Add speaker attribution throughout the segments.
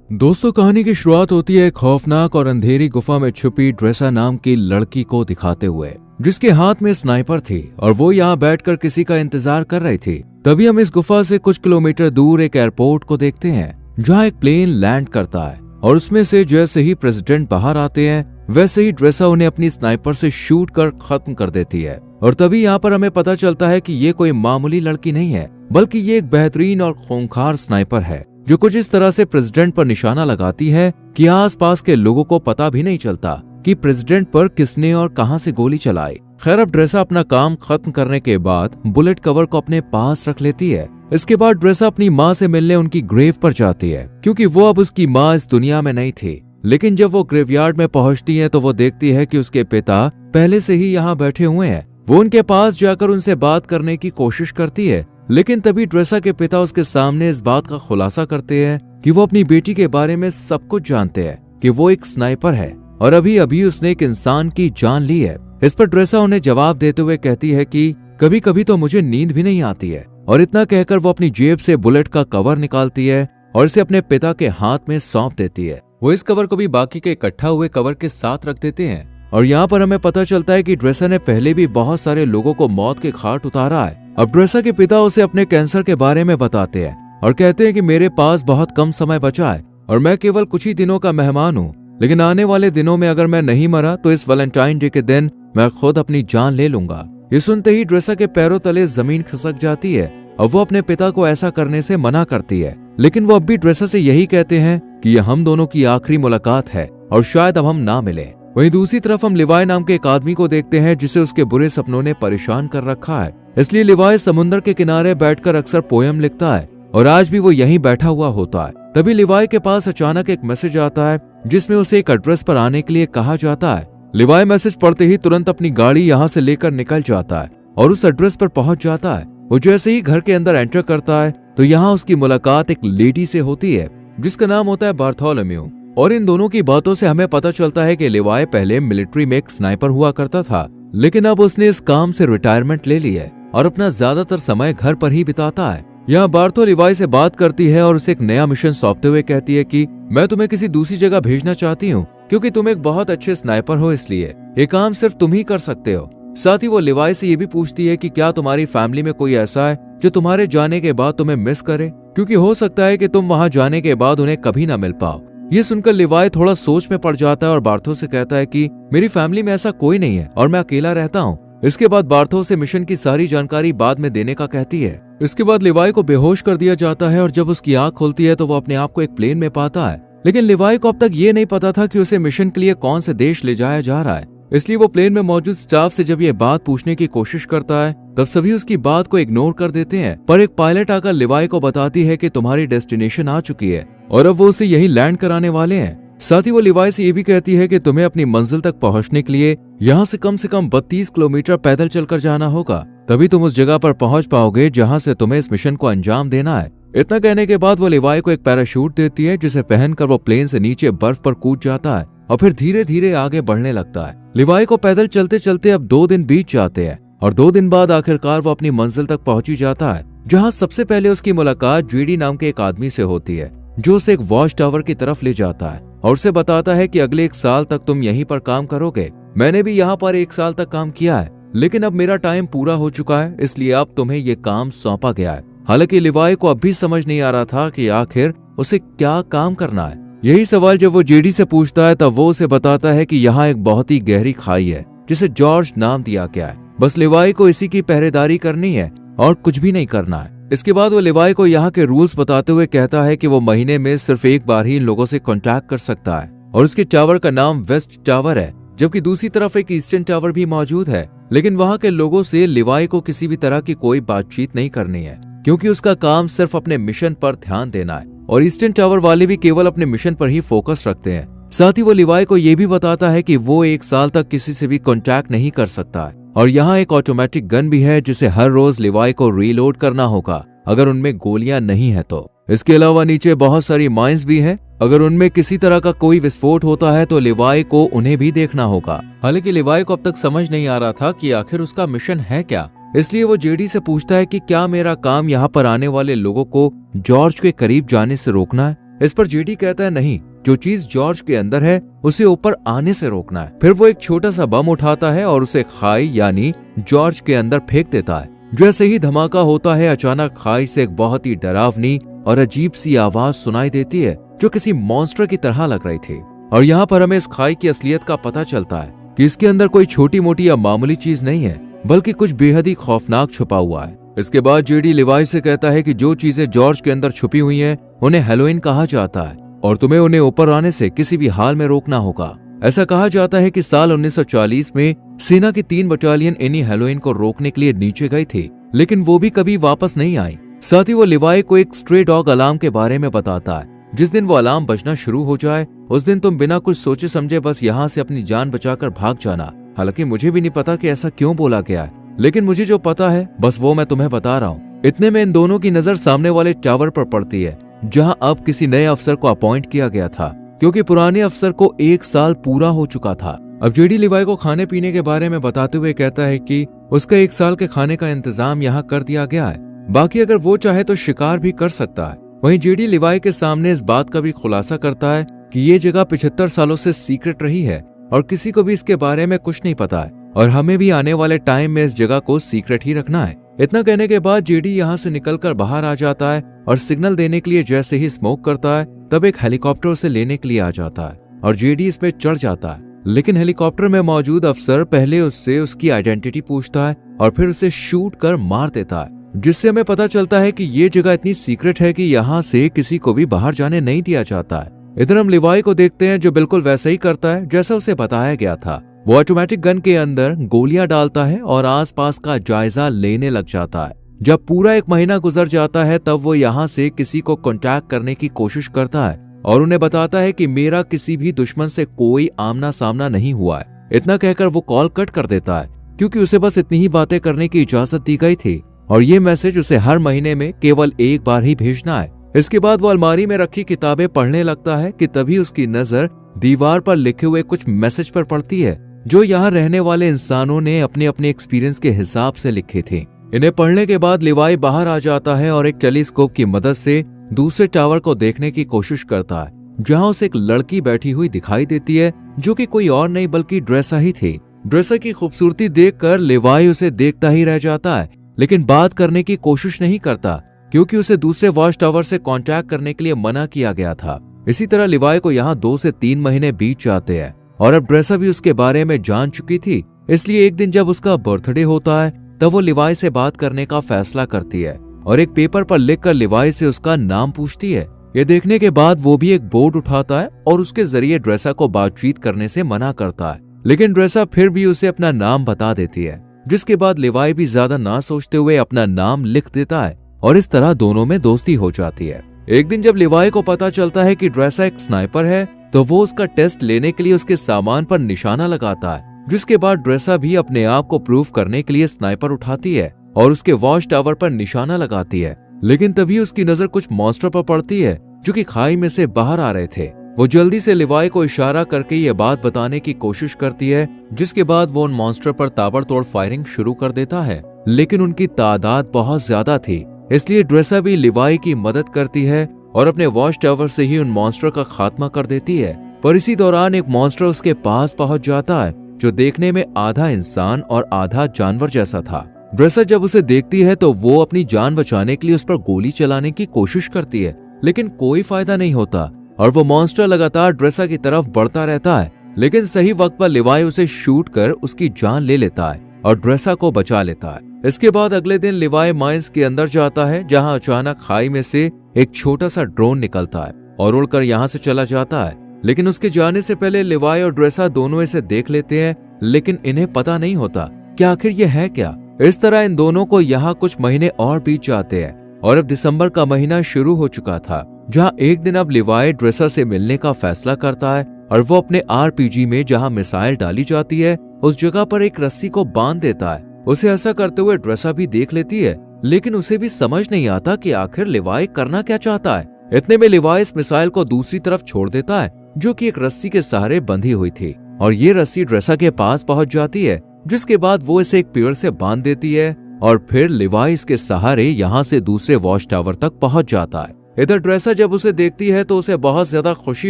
Speaker 1: दोस्तों, कहानी की शुरुआत होती है एक खौफनाक और अंधेरी गुफा में छुपी ड्रेसा नाम की लड़की को दिखाते हुए, जिसके हाथ में स्नाइपर थी और वो यहाँ बैठकर किसी का इंतजार कर रही थी। तभी हम इस गुफा से कुछ किलोमीटर दूर एक एयरपोर्ट को देखते हैं, जहाँ एक प्लेन लैंड करता है और उसमें से जैसे ही प्रेसिडेंट बाहर आते हैं वैसे ही ड्रेसा उन्हें अपनी स्नाइपर से शूट कर खत्म कर देती है। और तभी यहाँ पर हमें पता चलता है कि ये कोई मामूली लड़की नहीं है, बल्कि ये एक बेहतरीन और खूंखार स्नाइपर है, जो कुछ इस तरह से प्रेसिडेंट पर निशाना लगाती है कि आसपास के लोगों को पता भी नहीं चलता कि प्रेसिडेंट पर किसने और कहां से गोली चलाई। खैर, अब ड्रेसा अपना काम खत्म करने के बाद बुलेट कवर को अपने पास रख लेती है। इसके बाद ड्रेसा अपनी माँ से मिलने उनकी ग्रेव पर जाती है, क्योंकि वो अब उसकी माँ इस दुनिया में नहीं थी। लेकिन जब वो ग्रेवयार्ड में पहुंचती है तो वो देखती है कि उसके पिता पहले से ही यहाँ बैठे हुए हैं। वो उनके पास जाकर उनसे बात करने की कोशिश करती है, लेकिन तभी ड्रेसा के पिता उसके सामने इस बात का खुलासा करते हैं कि वो अपनी बेटी के बारे में सब कुछ जानते हैं, कि वो एक स्नाइपर है और अभी अभी उसने एक इंसान की जान ली है। इस पर ड्रेसा उन्हें जवाब देते हुए कहती है कि कभी कभी तो मुझे नींद भी नहीं आती है। और इतना कहकर वो अपनी जेब से बुलेट का कवर निकालती है और इसे अपने पिता के हाथ में सौंप देती है। वो इस कवर को भी बाकी के इकट्ठा हुए कवर के साथ रख देते हैं। और यहाँ पर हमें पता चलता है कि ड्रेसा ने पहले भी बहुत सारे लोगों को मौत के घाट उतारा है। अब ड्रेसा के पिता उसे अपने कैंसर के बारे में बताते हैं और कहते हैं कि मेरे पास बहुत कम समय बचा है और मैं केवल कुछ ही दिनों का मेहमान हूँ, लेकिन आने वाले दिनों में अगर मैं नहीं मरा तो इस वैलेंटाइन डे के दिन मैं खुद अपनी जान ले लूंगा। ये सुनते ही ड्रेसा के पैरों तले जमीन खिसक जाती है और वो अपने पिता को ऐसा करने से मना करती है। लेकिन वो अब भी ड्रेसा से यही कहते हैं कि यह हम दोनों की आखिरी मुलाकात है और शायद अब हम ना मिले। वहीं दूसरी तरफ हम लिवाई नाम के एक आदमी को देखते हैं, जिसे उसके बुरे सपनों ने परेशान कर रखा है। इसलिए लिवाई समुद्र के किनारे बैठकर अक्सर पोयम लिखता है और आज भी वो यहीं बैठा हुआ होता है। तभी लिवाई के पास अचानक एक मैसेज आता है, जिसमें उसे एक एड्रेस पर आने के लिए कहा जाता है। लिवाई मैसेज पढ़ते ही तुरंत अपनी गाड़ी यहाँ से लेकर निकल जाता है और उस एड्रेस पर पहुंच जाता है। वो जैसे ही घर के अंदर एंटर करता है तो यहाँ उसकी मुलाकात एक लेडी से होती है, जिसका नाम होता है बार्थोलोम्यू। और इन दोनों की बातों से हमें पता चलता है कि लिवाई पहले मिलिट्री में एक स्नाइपर हुआ करता था, लेकिन अब उसने इस काम से रिटायरमेंट ले ली है और अपना ज्यादातर समय घर पर ही बिताता है। यहाँ बार्थो लिवाई से बात करती है और उसे एक नया मिशन सौंपते हुए कहती है कि मैं तुम्हें किसी दूसरी जगह भेजना चाहती हूँ, क्योंकि तुम एक बहुत अच्छे स्नाइपर हो, इसलिए ये काम सिर्फ तुम ही कर सकते हो। साथ ही वो लिवाई से ये भी पूछती है कि क्या तुम्हारी फैमिली में कोई ऐसा है जो तुम्हारे जाने के बाद तुम्हें मिस करे, क्योंकि हो सकता है कि तुम वहां जाने के बाद उन्हें कभी ना मिल पाओ। ये सुनकर लिवाई थोड़ा सोच में पड़ जाता है और बार्थो से कहता है कि मेरी फैमिली में ऐसा कोई नहीं है और मैं अकेला रहता हूँ। इसके बाद बार्थो से मिशन की सारी जानकारी बाद में देने का कहती है। इसके बाद लिवाई को बेहोश कर दिया जाता है और जब उसकी आंख खुलती है तो वो अपने आप को एक प्लेन में पाता है। लेकिन लिवाई को अब तक ये नहीं पता था कि उसे मिशन के लिए कौन से देश ले जाया जा रहा है। इसलिए वो प्लेन में मौजूद स्टाफ से जब ये बात पूछने की कोशिश करता है तब सभी उसकी बात को इग्नोर कर देते हैं। पर एक पायलट आकर लिवाई को बताती है कि तुम्हारी डेस्टिनेशन आ चुकी है और अब वो उसे यही लैंड कराने वाले हैं। साथ ही वो लिवाई से ये भी कहती है कि तुम्हें अपनी मंजिल तक पहुंचने के लिए यहाँ से कम 32 किलोमीटर पैदल चलकर जाना होगा, तभी तुम उस जगह पर पहुंच पाओगे जहाँ से तुम्हें इस मिशन को अंजाम देना है। इतना कहने के बाद वो लिवाई को एक पैराशूट देती है, जिसे पहनकर वो प्लेन से नीचे बर्फ पर कूद जाता है और फिर धीरे धीरे आगे बढ़ने लगता है। लिवाई को पैदल चलते चलते अब 2 दिन बीत जाते हैं और 2 दिन बाद आखिरकार वो अपनी मंजिल तक पहुंची जाता है, जहाँ सबसे पहले उसकी मुलाकात जेडी नाम के एक आदमी से होती है, जो उसे एक वॉच टावर की तरफ ले जाता है और उसे बताता है कि अगले 1 साल तक तुम यहीं पर काम करोगे। मैंने भी यहाँ पर 1 साल तक काम किया है, लेकिन अब मेरा टाइम पूरा हो चुका है, इसलिए अब तुम्हें ये काम सौंपा गया है। हालांकि लिवाई को अब भी समझ नहीं आ रहा था कि आखिर उसे क्या काम करना है। यही सवाल जब वो जेडी से पूछता है तब वो उसे बताता है कि यहाँ एक बहुत ही गहरी खाई है, जिसे जॉर्ज नाम दिया गया है। बस लिवाई को इसी की पहरेदारी करनी है और कुछ भी नहीं करना है। इसके बाद वो लिवाई को यहाँ के रूल्स बताते हुए कहता है कि वो महीने में सिर्फ एक बार ही इन लोगों से कांटेक्ट कर सकता है और उसके टावर का नाम वेस्ट टावर है, जबकि दूसरी तरफ एक ईस्टर्न टावर भी मौजूद है। लेकिन वहाँ के लोगों से लिवाई को किसी भी तरह की कोई बातचीत नहीं करनी है, क्योंकि उसका काम सिर्फ अपने मिशन पर ध्यान देना है और ईस्टर्न टावर वाले भी केवल अपने मिशन पर ही फोकस रखते हैं। साथ ही वो लिवाई को ये भी बताता है कि वो 1 साल तक किसी से भी कांटेक्ट नहीं कर सकता है और यहाँ एक ऑटोमेटिक गन भी है, जिसे हर रोज लिवाई को रीलोड करना होगा अगर उनमें गोलियां नहीं है तो। इसके अलावा नीचे बहुत सारी माइंस भी हैं, अगर उनमें किसी तरह का कोई विस्फोट होता है तो लिवाई को उन्हें भी देखना होगा। हालांकि लिवाई को अब तक समझ नहीं आ रहा था कि आखिर उसका मिशन है क्या, इसलिए वो जेडी से पूछता है कि क्या मेरा काम यहाँ पर आने वाले लोगों को जॉर्ज के करीब जाने से रोकना है। इस पर जेडी कहता है नहीं, जो चीज जॉर्ज के अंदर है उसे ऊपर आने से रोकना है। फिर वो एक छोटा सा बम उठाता है और उसे खाई यानी जॉर्ज के अंदर फेंक देता है। जैसे ही धमाका होता है, अचानक खाई से एक बहुत ही डरावनी और अजीब सी आवाज सुनाई देती है जो किसी मॉन्स्टर की तरह लग रही थी। और यहाँ पर हमें इस खाई की असलियत का पता चलता है कि इसके अंदर कोई छोटी मोटी या मामूली चीज नहीं है, बल्कि कुछ बेहद ही खौफनाक छुपा हुआ है। इसके बाद जेडी लिवाई से कहता है कि जो चीजें जॉर्ज के अंदर छुपी हुई हैं, उन्हें हैलोवीन कहा जाता है और तुम्हें उन्हें ऊपर आने से किसी भी हाल में रोकना होगा। ऐसा कहा जाता है कि साल 1940 में सेना की 3 बटालियन इन्हीं हैलोवीन को रोकने के लिए नीचे गई थी, लेकिन वो भी कभी वापस नहीं आई। साथ ही वो लिवाई को एक स्ट्रे डॉग अलार्म के बारे में बताता है। जिस दिन वो अलार्म बजना शुरू हो जाए, उस दिन तुम बिना कुछ सोचे समझे बस यहाँ से अपनी जान बचाकर भाग जाना। हालांकि मुझे भी नहीं पता कि ऐसा क्यों बोला गया है, लेकिन मुझे जो पता है बस वो मैं तुम्हें बता रहा हूँ। इतने में इन दोनों की नजर सामने वाले टावर पर पड़ती है, जहां अब किसी नए अफसर को अपॉइंट किया गया था, क्योंकि पुराने अफसर को 1 साल पूरा हो चुका था। अब जेडी लिवाई को खाने पीने के बारे में बताते हुए कहता है कि उसका 1 साल के खाने का इंतजाम यहाँ कर दिया गया है, बाकी अगर वो चाहे तो शिकार भी कर सकता है। वहीं जेडी लिवाई के सामने इस बात का भी खुलासा करता है कि ये जगह 75 सालों से सीक्रेट रही है और किसी को भी इसके बारे में कुछ नहीं पता है, और हमें भी आने वाले टाइम में इस जगह को सीक्रेट ही रखना है। इतना कहने के बाद जेडी यहाँ से निकलकर बाहर आ जाता है और सिग्नल देने के लिए जैसे ही स्मोक करता है, तब एक हेलीकॉप्टर उसे लेने के लिए आ जाता है और जेडी इसमें चढ़ जाता है। लेकिन हेलीकॉप्टर में मौजूद अफसर पहले उससे उसकी आइडेंटिटी पूछता है और फिर उसे शूट कर मार देता है, जिससे हमें पता चलता है कि ये जगह इतनी सीक्रेट है कि यहाँ से किसी को भी बाहर जाने नहीं दिया जाता है। इधर हम लिवाई को देखते हैं जो बिल्कुल वैसा ही करता है जैसा उसे बताया गया था। वो ऑटोमेटिक गन के अंदर गोलियां डालता है और आसपास का जायजा लेने लग जाता है। जब पूरा 1 महीना गुजर जाता है, तब वो यहाँ से किसी को कांटेक्ट करने की कोशिश करता है और उन्हें बताता है कि मेरा किसी भी दुश्मन से कोई आमना सामना नहीं हुआ है। इतना कहकर वो कॉल कट कर देता है, क्योंकि उसे बस इतनी ही बातें करने की इजाजत दी गई थी और ये मैसेज उसे हर महीने में केवल 1 बार ही भेजना है। इसके बाद वो अलमारी में रखी किताबें पढ़ने लगता है कि तभी उसकी नजर दीवार पर लिखे हुए कुछ मैसेज पर पड़ती है, जो यहाँ रहने वाले इंसानों ने अपने अपने एक्सपीरियंस के हिसाब से लिखे थे। इन्हें पढ़ने के बाद लिवाई बाहर आ जाता है और एक टेलीस्कोप की मदद से दूसरे टावर को देखने की कोशिश करता है, जहाँ उसे एक लड़की बैठी हुई दिखाई देती है, जो कि कोई और नहीं बल्कि ड्रेसा ही थी। ड्रेसा की खूबसूरती देखकर लिवाई उसे देखता ही रह जाता है, लेकिन बात करने की कोशिश नहीं करता, क्योंकि उसे दूसरे वॉच टावर से कांटेक्ट करने के लिए मना किया गया था। इसी तरह लिवाई को यहाँ 2 से 3 महीने बीत जाते हैं और अब ड्रेसा भी उसके बारे में जान चुकी थी। इसलिए एक दिन जब उसका बर्थडे होता है, तब वो लिवाई से बात करने का फैसला करती है और एक पेपर पर लिखकर लिवाई से उसका नाम पूछती है। ये देखने के बाद वो भी एक बोर्ड उठाता है और उसके जरिए ड्रेसा को बातचीत करने से मना करता है, लेकिन ड्रेसा फिर भी उसे अपना नाम बता देती है, जिसके बाद लिवाई भी ज्यादा ना सोचते हुए अपना नाम लिख देता है और इस तरह दोनों में दोस्ती हो जाती है। एक दिन जब लिवाई को पता चलता है कि ड्रेसा एक स्नाइपर है, तो वो उसका टेस्ट लेने के लिए उसके सामान पर निशाना लगाता है, जिसके बाद ड्रेसा भी अपने आप को प्रूव करने के लिए स्नाइपर उठाती है और उसके वॉच टावर पर निशाना लगाती है। लेकिन तभी उसकी नजर कुछ मॉन्स्टर पर पड़ती है, जो कि खाई में से बाहर आ रहे थे। वो जल्दी से लिवाई को इशारा करके ये बात बताने की कोशिश करती है, जिसके बाद वो उन मॉन्स्टर पर ताबड़तोड़ फायरिंग शुरू कर देता है, लेकिन उनकी तादाद बहुत ज्यादा थी, इसलिए ड्रेसा भी लिवाई की मदद करती है और अपने वॉच टावर से ही उन मॉन्स्टर का खात्मा कर देती है। पर इसी दौरान एक मॉन्स्टर उसके पास पहुंच जाता है, जो देखने में आधा इंसान और आधा जानवर जैसा था। ड्रेसा जब उसे देखती है तो वो अपनी जान बचाने के लिए उस पर गोली चलाने की कोशिश करती है, लेकिन कोई फायदा नहीं होता और वो मॉन्स्टर लगातार ड्रेसा की तरफ बढ़ता रहता है। लेकिन सही वक्त पर लिवाई उसे शूट कर उसकी जान ले लेता है और ड्रेसा को बचा लेता है। इसके बाद अगले दिन लिवाई माइंस के अंदर जाता है, जहां अचानक खाई में से एक छोटा सा ड्रोन निकलता है और उड़कर यहाँ से चला जाता है। लेकिन उसके जाने से पहले लिवाई और ड्रेसा दोनों इसे देख लेते हैं, लेकिन इन्हें पता नहीं होता कि आखिर ये है क्या। इस तरह इन दोनों को यहाँ कुछ महीने और बीत जाते हैं और अब दिसंबर का महीना शुरू हो चुका था, जहाँ एक दिन अब लिवाई ड्रेसा से मिलने का फैसला करता है और वो अपने आरपीजी में जहाँ मिसाइल डाली जाती है उस जगह पर एक रस्सी को बांध देता है। उसे ऐसा करते हुए ड्रेसा भी देख लेती है, लेकिन उसे भी समझ नहीं आता कि आखिर लिवाई करना क्या चाहता है। इतने में लिवाई इस मिसाइल को दूसरी तरफ छोड़ देता है, जो कि एक रस्सी के सहारे बंधी हुई थी, और ये रस्सी ड्रेसा के पास पहुंच जाती है, जिसके बाद वो इसे एक पेड़ से बांध देती है और फिर लिवाई इसके सहारे यहाँ से दूसरे वॉच टावर तक पहुंच जाता है। इधर ड्रेसा जब उसे देखती है तो उसे बहुत ज्यादा खुशी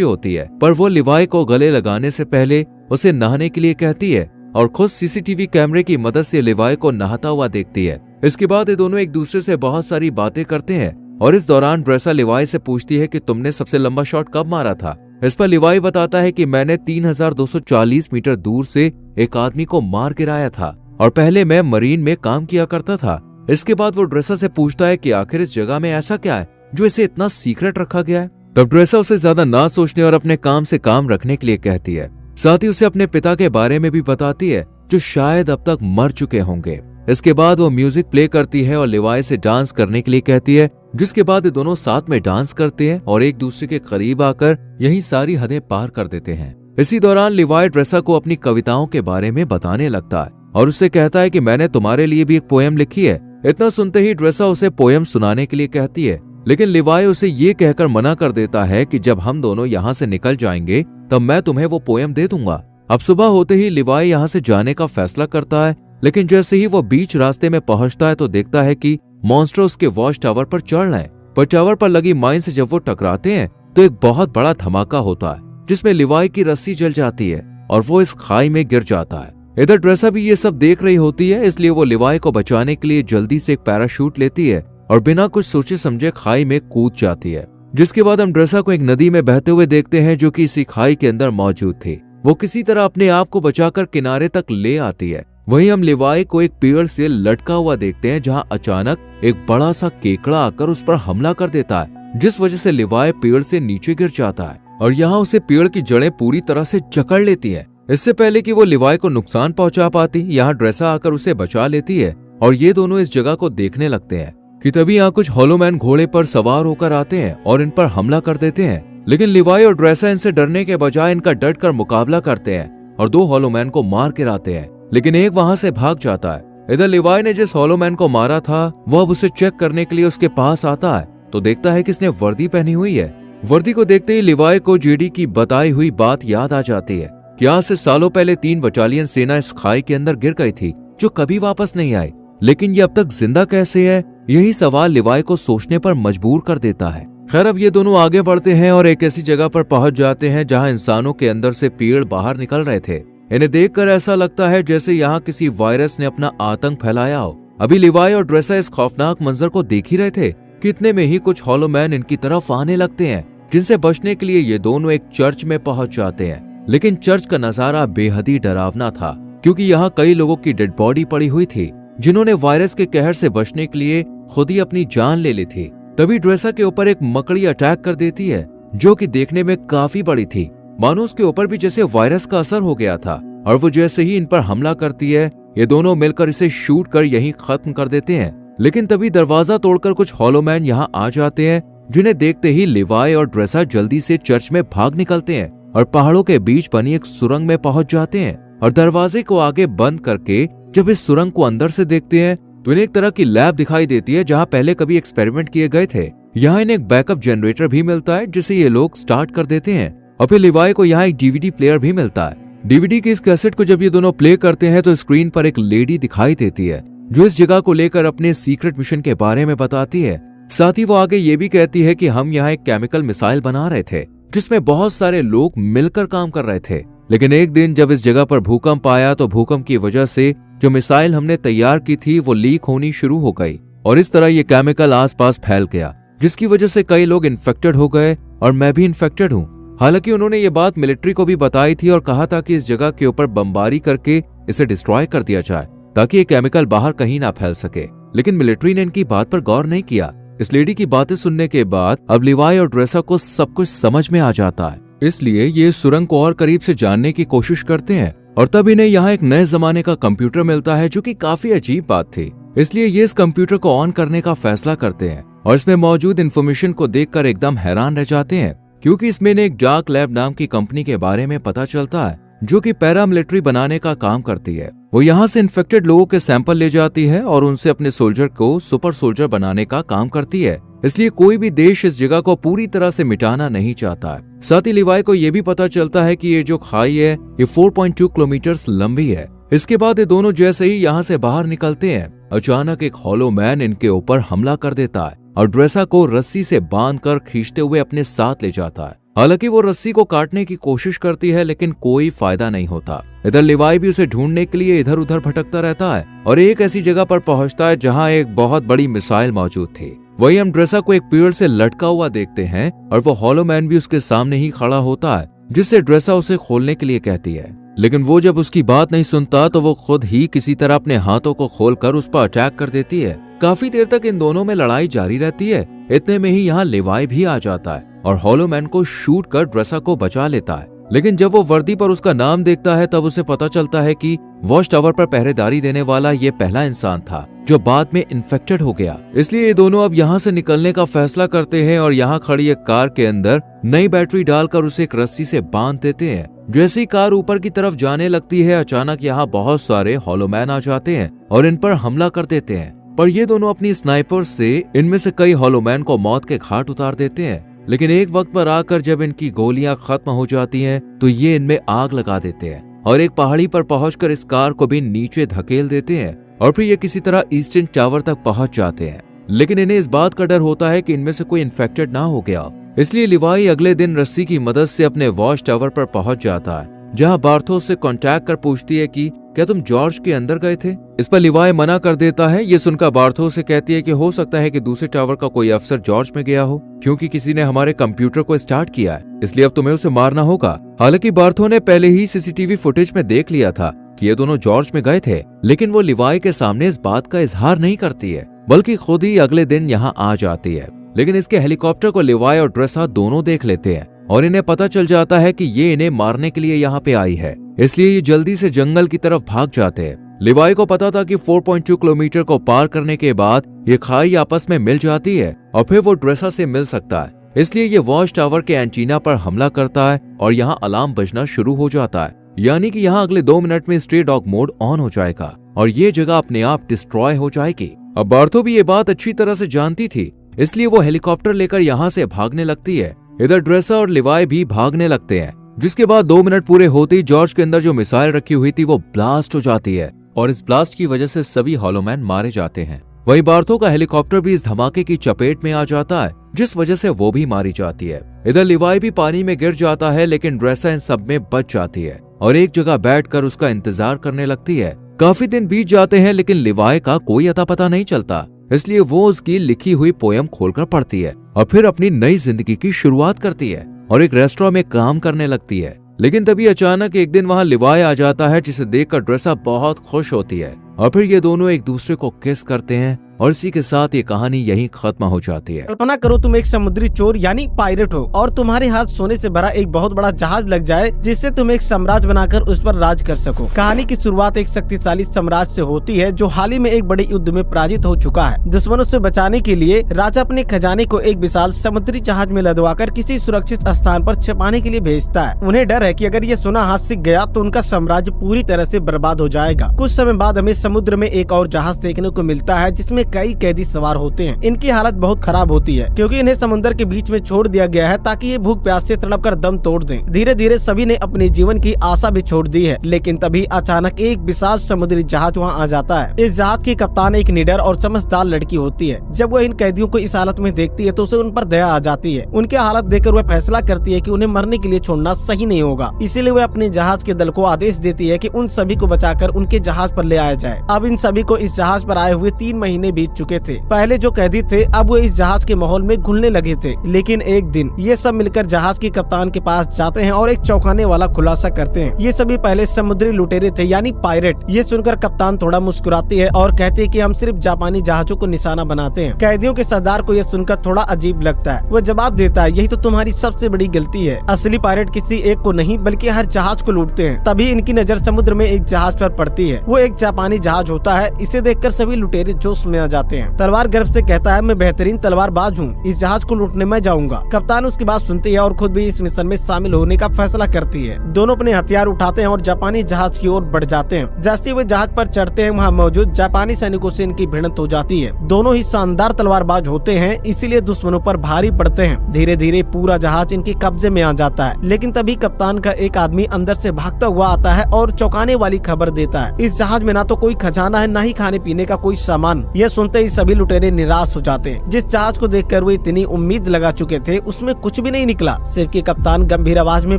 Speaker 1: होती है, पर वो लिवाई को गले लगाने से पहले उसे नहाने के लिए कहती है और खुद सीसीटीवी कैमरे की मदद से लिवाई को नहाता हुआ देखती है। इसके बाद ये दोनों एक दूसरे से बहुत सारी बातें करते हैं और इस दौरान ड्रेसा लिवाई से पूछती है कि तुमने सबसे लंबा शॉट कब मारा था। इस पर लिवाई बताता है कि मैंने 3240 मीटर दूर से एक आदमी को मार गिराया था और पहले मैं मरीन में काम किया करता था। इसके बाद वो ड्रेसा से पूछता है कि आखिर इस जगह में ऐसा क्या है जो इसे इतना सीक्रेट रखा गया है। तब ड्रेसा उसे ज्यादा ना सोचने और अपने काम से काम रखने के लिए कहती है। साथ ही उसे अपने पिता के बारे में भी बताती है जो शायद अब तक मर चुके होंगे। इसके बाद वो म्यूजिक प्ले करती है और लिवाई से डांस करने के लिए कहती है, जिसके बाद ये दोनों साथ में डांस करते हैं और एक दूसरे के करीब आकर यही सारी हदें पार कर देते हैं। इसी दौरान लिवाई ड्रेसा को अपनी कविताओं के बारे में बताने लगता है और उससे कहता है कि मैंने तुम्हारे लिए भी एक पोएम लिखी है। इतना सुनते ही ड्रेसा उसे पोएम सुनाने के लिए कहती है, लेकिन लिवाई उसे ये कहकर मना कर देता है कि जब हम दोनों यहाँ से निकल जाएंगे तब मैं तुम्हें वो पोएम दे दूंगा। अब सुबह होते ही लिवाई यहाँ से जाने का फैसला करता है, लेकिन जैसे ही वो बीच रास्ते में पहुंचता है तो देखता है कि मॉन्स्टर उसके वॉच टावर पर चढ़ रहे हैं। पर टावर पर लगी माइन से जब वो टकराते हैं तो एक बहुत बड़ा धमाका होता है जिसमें लिवाई की रस्सी जल जाती है और वो इस खाई में गिर जाता है। इधर ड्रेसा भी ये सब देख रही होती है, इसलिए वो लिवाई को बचाने के लिए जल्दी से एक पैराशूट लेती है और बिना कुछ सोचे समझे खाई में कूद जाती है। जिसके बाद हम ड्रेसा को एक नदी में बहते हुए देखते हैं जो कि इसी खाई के अंदर मौजूद थी। वो किसी तरह अपने आप को बचाकर किनारे तक ले आती है। वहीं हम लिवाई को एक पेड़ से लटका हुआ देखते हैं जहां अचानक एक बड़ा सा केकड़ा आकर उस पर हमला कर देता है, जिस वजह से लिवाई पेड़ से नीचे गिर जाता है और यहाँ उसे पेड़ की जड़ें पूरी तरह से जकड़ लेती है। इससे पहले कि वो लिवाई को नुकसान पहुंचा पाती, यहाँ ड्रेसा आकर उसे बचा लेती है और ये दोनों इस जगह को देखने लगते हैं कि तभी यहाँ कुछ हॉलोमैन घोड़े पर सवार होकर आते हैं और इन पर हमला कर देते हैं। लेकिन लिवाई और ड्रेसा इनसे डरने के बजाय इनका डट कर मुकाबला करते हैं और 2 हॉलोमैन को मार गिराते हैं, लेकिन एक वहां से भाग जाता है। इधर लिवाई ने जिस हॉलोमैन को मारा था वो अब उसे चेक करने के लिए उसके पास आता है तो देखता है कि इसने वर्दी पहनी हुई है। वर्दी को देखते ही लिवाई को जेडी की बताई हुई बात याद आ जाती है कि आज से सालों पहले 3 बटालियन सेना इस खाई के अंदर गिर गई थी जो कभी वापस नहीं आई, लेकिन ये अब तक जिंदा कैसे है, यही सवाल लिवाई को सोचने पर मजबूर कर देता है। खैर अब ये दोनों आगे बढ़ते हैं और एक ऐसी जगह पर पहुंच जाते हैं जहां इंसानों के अंदर से पेड़ बाहर निकल रहे थे। इन्हें देखकर ऐसा लगता है जैसे यहाँ किसी वायरस ने अपना आतंक फैलाया हो। अभी लिवाई और ड्रेसा इस खौफनाक मंजर को देख ही रहे थे कि इतने में ही कुछ हॉलोमैन इनकी तरफ आने लगते हैं, जिनसे बचने के लिए ये दोनों एक चर्च में पहुंच जाते हैं। लेकिन चर्च का नजारा बेहद ही डरावना था क्योंकि यहाँ कई लोगों की डेड बॉडी पड़ी हुई थी जिन्होंने वायरस के कहर से बचने के लिए खुद ही अपनी जान ले ली थी। तभी ड्रेसा के ऊपर एक मकड़ी अटैक कर देती है जो कि देखने में काफी बड़ी थी, मानो उसके ऊपर भी जैसे वायरस का असर हो गया था। और वो जैसे ही इन पर हमला करती है ये दोनों मिलकर इसे शूट कर यहीं खत्म कर देते हैं। लेकिन तभी दरवाजा तोड़कर कुछ हॉलोमैन यहाँ आ जाते हैं, जिन्हें देखते ही लिवाई और ड्रेसा जल्दी से चर्च में भाग निकलते हैं और पहाड़ों के बीच बनी एक सुरंग में पहुंच जाते हैं। और दरवाजे को आगे बंद करके जब इस सुरंग को अंदर से देखते हैं तो इन्हें एक तरह की लैब दिखाई देती है जहां पहले कभी एक्सपेरिमेंट किए गए थे। यहाँ इन्हें एक बैकअप जनरेटर भी मिलता है जिसे ये लोग स्टार्ट कर देते हैं और फिर लिवाई को यहाँ एक डीवीडी प्लेयर भी मिलता है। डीवीडी की इस कैसेट को जब ये दोनों प्ले करते हैं तो स्क्रीन पर एक लेडी दिखाई देती है जो इस जगह को लेकर अपने सीक्रेट मिशन के बारे में बताती है। साथ ही वो आगे ये भी कहती है कि हम यहाँ एक केमिकल मिसाइल बना रहे थे जिसमें बहुत सारे लोग मिलकर काम कर रहे थे, लेकिन एक दिन जब इस जगह पर भूकंप आया तो भूकंप की वजह से जो मिसाइल हमने तैयार की थी वो लीक होनी शुरू हो गई और इस तरह ये केमिकल आसपास फैल गया, जिसकी वजह से कई लोग इन्फेक्टेड हो गए और मैं भी इन्फेक्टेड हूँ। हालांकि उन्होंने ये बात मिलिट्री को भी बताई थी और कहा था कि इस जगह के ऊपर बमबारी करके इसे डिस्ट्रॉय कर दिया जाए ताकि ये केमिकल बाहर कहीं ना फैल सके, लेकिन मिलिट्री ने इनकी बात पर गौर नहीं किया। इस लेडी की बातें सुनने के बाद अब लिवाई और ड्रेसा को सब कुछ समझ में आ जाता है, इसलिए ये सुरंग को और करीब से जानने की कोशिश करते हैं और तब इन्हें यहाँ एक नए जमाने का कंप्यूटर मिलता है जो कि काफी अजीब बात थी। इसलिए ये इस कंप्यूटर को ऑन करने का फैसला करते हैं और इसमें मौजूद इन्फॉर्मेशन को देखकर एकदम हैरान रह जाते हैं क्योंकि इसमें एक डार्क लैब नाम की कंपनी के बारे में पता चलता है जो कि पैरामिलिट्री बनाने का काम करती है। वो यहाँ से इन्फेक्टेड लोगों के सैंपल ले जाती है और उनसे अपने सोल्जर को सुपर सोल्जर बनाने का काम करती है। इसलिए कोई भी देश इस जगह को पूरी तरह से मिटाना नहीं चाहता है। साथ ही लिवाई को यह भी पता चलता है कि ये जो खाई है ये 4.2 किलोमीटर लंबी है। इसके बाद ये दोनों जैसे ही यहाँ से बाहर निकलते हैं अचानक एक हॉलो मैन इनके ऊपर हमला कर देता है और ड्रेसा को रस्सी से बांधकर खींचते हुए अपने साथ ले जाता है। हालांकि वो रस्सी को काटने की कोशिश करती है लेकिन कोई फायदा नहीं होता। इधर लिवाई भी उसे ढूंढने के लिए इधर उधर भटकता रहता है और एक ऐसी जगह पर पहुंचता है जहां एक बहुत बड़ी मिसाइल मौजूद थी। वही हम ड्रेसा को एक पेड़ से लटका हुआ देखते हैं और वो हॉलो मैन भी उसके सामने ही खड़ा होता है, जिससे ड्रेसा उसे खोलने के लिए कहती है। लेकिन वो जब उसकी बात नहीं सुनता तो वो खुद ही किसी तरह अपने हाथों को खोलकर उस पर अटैक कर देती है। काफी देर तक इन दोनों में लड़ाई जारी रहती है। इतने में ही यहाँ लिवाई भी आ जाता है और हॉलो मैन को शूट कर ड्रेसा को बचा लेता है। लेकिन जब वो वर्दी पर उसका नाम देखता है तब उसे पता चलता है कि वॉच टावर पर पहरेदारी देने वाला ये पहला इंसान था जो बाद में इन्फेक्टेड हो गया। इसलिए ये दोनों अब यहाँ से निकलने का फैसला करते हैं और यहाँ खड़ी एक कार के अंदर नई बैटरी डालकर उसे एक रस्सी से बांध देते हैं। जैसी कार ऊपर की तरफ जाने लगती है, अचानक यहाँ बहुत सारे हॉलो मैन आ जाते हैं और इन पर हमला कर देते हैं। पर ये दोनों अपनी स्नाइपर से इनमें से कई हॉलो मैन को मौत के घाट उतार देते हैं। लेकिन एक वक्त पर आकर जब इनकी गोलियां खत्म हो जाती हैं तो ये इनमें आग लगा देते हैं और एक पहाड़ी पर पहुंचकर इस कार को भी नीचे धकेल देते हैं और फिर ये किसी तरह ईस्टर्न टावर तक पहुंच जाते हैं। लेकिन इन्हें इस बात का डर होता है कि इनमें से कोई इन्फेक्टेड ना हो गया, इसलिए लिवाई अगले दिन रस्सी की मदद से अपने वॉच टावर पर पहुंच जाता है, जहां बार्थोस से कांटेक्ट कर पूछती है कि क्या तुम जॉर्ज के अंदर गए थे। इस पर लिवाई मना कर देता है। ये सुनकर बार्थोस से कहती है कि हो सकता है कि दूसरे टावर का कोई अफसर जॉर्ज में गया हो, क्योंकि किसी ने हमारे कंप्यूटर को स्टार्ट किया है, इसलिए अब तुम्हें उसे मारना होगा। हालांकि बार्थो ने पहले ही सीसीटीवी फुटेज में देख लिया था कि ये दोनों जॉर्ज में गए थे, लेकिन वो लिवाई के सामने इस बात का इजहार नहीं करती है, बल्कि खुद ही अगले दिन यहाँ आ जाती है। लेकिन इसके हेलीकॉप्टर को लिवाई और ड्रेसा दोनों देख लेते हैं और इन्हें पता चल जाता है कि ये इन्हें मारने के लिए यहाँ पे आई है, इसलिए ये जल्दी से जंगल की तरफ भाग जाते हैं। लिवाई को पता था कि 4.2 किलोमीटर को पार करने के बाद ये खाई आपस में मिल जाती है और फिर वो ड्रेसा से मिल सकता है, इसलिए ये वॉच टावर के एंटीना पर हमला करता है और यहाँ अलार्म बजना शुरू हो जाता है, यानी कि यहाँ अगले 2 मिनट में स्ट्रे डॉग मोड ऑन हो जाएगा और ये जगह अपने आप डिस्ट्रॉय हो जाएगी। अब बार्थो भी ये बात अच्छी तरह से जानती थी, इसलिए वो हेलीकॉप्टर लेकर यहाँ से भागने लगती है। इधर ड्रेसा और लिवाई भी भागने लगते हैं, जिसके बाद 2 मिनट पूरे होते ही जॉर्ज के अंदर जो मिसाइल रखी हुई थी वो ब्लास्ट हो जाती है और इस ब्लास्ट की वजह से सभी हॉलो मैन मारे जाते हैं। वहीं बार्थो का हेलीकॉप्टर भी इस धमाके की चपेट में आ जाता है, जिस वजह से वो भी मारी जाती है। इधर लिवाई भी पानी में गिर जाता है, लेकिन ड्रेसा इन सब में बच जाती है और एक जगह बैठकर उसका इंतजार करने लगती है। काफी दिन बीत जाते हैं लेकिन लिवाई का कोई अता पता नहीं चलता, इसलिए वो उसकी लिखी हुई पोयम खोलकर पढ़ती है और फिर अपनी नई जिंदगी की शुरुआत करती है और एक रेस्टोरेंट में काम करने लगती है। लेकिन तभी अचानक एक दिन वहाँ लिवाई आ जाता है, जिसे देखकर ड्रेसा बहुत खुश होती है और फिर ये दोनों एक दूसरे को किस करते हैं और इसी के साथ ये कहानी यहीं खत्म हो जाती है।
Speaker 2: कल्पना करो तुम एक समुद्री चोर यानी पायरेट हो और तुम्हारे हाथ सोने से भरा एक बहुत बड़ा जहाज लग जाए, जिससे तुम एक साम्राज्य बनाकर उस पर राज कर सको। कहानी की शुरुआत एक शक्तिशाली साम्राज्य से होती है जो हाल ही में एक बड़े युद्ध में पराजित हो चुका है। दुश्मनों से बचाने के लिए राजा अपने खजाने को एक विशाल समुद्री जहाज में लदवाकर किसी सुरक्षित स्थान पर छिपाने के लिए भेजता है। उन्हें डर है कि अगर ये सोना हाथ से गया तो उनका साम्राज्य पूरी तरह से बर्बाद हो जाएगा। कुछ समय बाद हमें समुद्र में एक और जहाज देखने को मिलता है, जिसमें कई कैदी सवार होते हैं। इनकी हालत बहुत खराब होती है क्योंकि इन्हें समुद्र के बीच में छोड़ दिया गया है ताकि ये भूख प्यास से तड़प कर दम तोड़ दें। धीरे धीरे सभी ने अपने जीवन की आशा भी छोड़ दी है, लेकिन तभी अचानक एक विशाल समुद्री जहाज वहाँ आ जाता है। इस जहाज की कप्तान एक निडर और समझदार लड़की होती है। जब वह इन कैदियों को इस हालत में देखती है तो उसे उन पर दया आ जाती है। उनकी हालत देखकर वह फैसला करती है कि उन्हें मरने के लिए छोड़ना सही नहीं होगा, इसीलिए वह अपने जहाज के दल को आदेश देती है कि उन सभी को बचाकर उनके जहाज पर ले आया जाए। अब इन सभी को इस जहाज पर आए हुए 3 महीने बीत चुके थे। पहले जो कैदी थे अब वो इस जहाज के माहौल में घुलने लगे थे, लेकिन एक दिन ये सब मिलकर जहाज के कप्तान के पास जाते हैं और एक चौंकाने वाला खुलासा करते हैं। ये सभी पहले समुद्री लुटेरे थे यानी पायरेट। ये सुनकर कप्तान थोड़ा मुस्कुराती है और कहती है कि हम सिर्फ जापानी जहाजों को निशाना बनाते हैं। कैदियों के सरदार को यह सुनकर थोड़ा अजीब लगता है। वह जवाब देता है, यही तो तुम्हारी सबसे बड़ी गलती है। असली पायरेट किसी एक को नहीं बल्कि हर जहाज को लूटते हैं। तभी इनकी नजर समुद्र में एक जहाज पर पड़ती है। वो एक जापानी जहाज होता है। इसे देखकर सभी लुटेरे जोश में आ जाते हैं। तलवार गर्व से कहता है, मैं बेहतरीन तलवारबाज हूँ, इस जहाज को लूटने में जाऊंगा। कप्तान उसकी बात सुनती है और खुद भी इस मिशन में शामिल होने का फैसला करती है। दोनों अपने हथियार उठाते हैं और जापानी जहाज की ओर बढ़ जाते हैं। जैसे वे जहाज पर चढ़ते हैं वहाँ मौजूद जापानी सैनिकों से इनकी भिड़ंत हो जाती है। दोनों ही शानदार तलवारबाज होते हैं, इसीलिए दुश्मनों पर भारी पड़ते हैं। धीरे धीरे पूरा जहाज इनके कब्जे में आ जाता है, लेकिन तभी कप्तान का एक आदमी अंदर से भागता हुआ आता है और चौंकाने वाली खबर देता है। इस जहाज में ना तो कोई खजाना है, ना ही खाने पीने का कोई सामान। यह सुनते ही सभी लुटेरे निराश हो जाते हैं। जिस जहाज को देखकर वो इतनी उम्मीद लगा चुके थे उसमें कुछ भी नहीं निकला। शिप की कप्तान गंभीर आवाज में